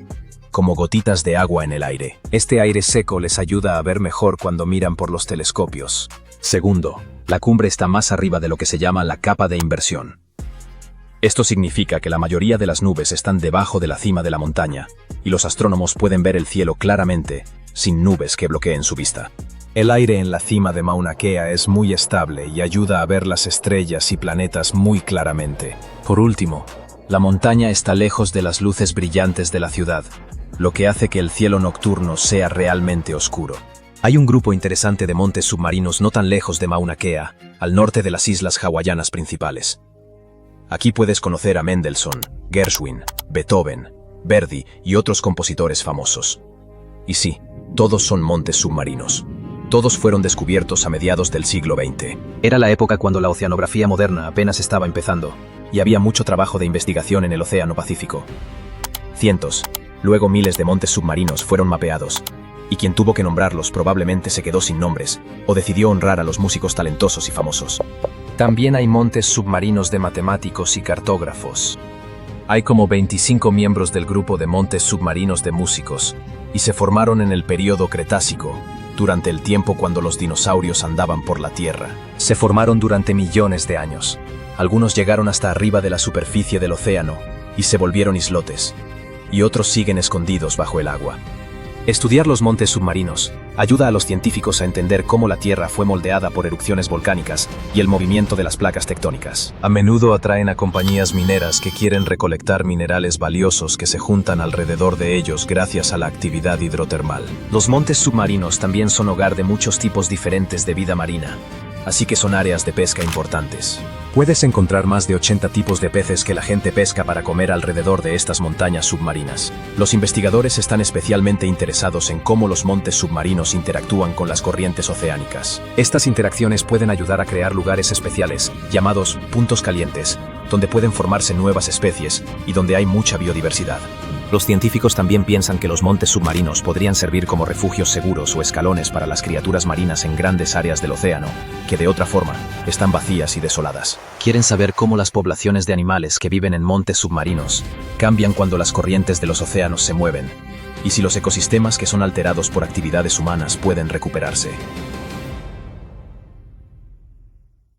[SPEAKER 6] como gotitas de agua en el aire. Este aire seco les ayuda a ver mejor cuando miran por los telescopios. Segundo, la cumbre está más arriba de lo que se llama la capa de inversión. Esto significa que la mayoría de las nubes están debajo de la cima de la montaña, y los astrónomos pueden ver el cielo claramente, sin nubes que bloqueen su vista. El aire en la cima de Mauna Kea es muy estable y ayuda a ver las estrellas y planetas muy claramente. Por último, la montaña está lejos de las luces brillantes de la ciudad, lo que hace que el cielo nocturno sea realmente oscuro. Hay un grupo interesante de montes submarinos no tan lejos de Mauna Kea, al norte de las islas hawaianas principales. Aquí puedes conocer a Mendelssohn, Gershwin, Beethoven, Verdi y otros compositores famosos. Y sí, todos son montes submarinos. Todos fueron descubiertos a mediados del siglo XX. Era la época cuando la oceanografía moderna apenas estaba empezando, y había mucho trabajo de investigación en el Océano Pacífico. Cientos, luego miles de montes submarinos fueron mapeados, y quien tuvo que nombrarlos probablemente se quedó sin nombres, o decidió honrar a los músicos talentosos y famosos. También hay montes submarinos de matemáticos y cartógrafos. Hay como 25 miembros del grupo de montes submarinos de músicos, y se formaron en el período Cretácico, durante el tiempo cuando los dinosaurios andaban por la Tierra. Se formaron durante millones de años. Algunos llegaron hasta arriba de la superficie del océano y se volvieron islotes, y otros siguen escondidos bajo el agua. Estudiar los montes submarinos ayuda a los científicos a entender cómo la Tierra fue moldeada por erupciones volcánicas y el movimiento de las placas tectónicas. A menudo atraen a compañías mineras que quieren recolectar minerales valiosos que se juntan alrededor de ellos gracias a la actividad hidrotermal. Los montes submarinos también son hogar de muchos tipos diferentes de vida marina, así que son áreas de pesca importantes. Puedes encontrar más de 80 tipos de peces que la gente pesca para comer alrededor de estas montañas submarinas. Los investigadores están especialmente interesados en cómo los montes submarinos interactúan con las corrientes oceánicas. Estas interacciones pueden ayudar a crear lugares especiales, llamados puntos calientes, donde pueden formarse nuevas especies y donde hay mucha biodiversidad. Los científicos también piensan que los montes submarinos podrían servir como refugios seguros o escalones para las criaturas marinas en grandes áreas del océano, que de otra forma están vacías y desoladas. Quieren saber cómo las poblaciones de animales que viven en montes submarinos cambian cuando las corrientes de los océanos se mueven, y si los ecosistemas que son alterados por actividades humanas pueden recuperarse.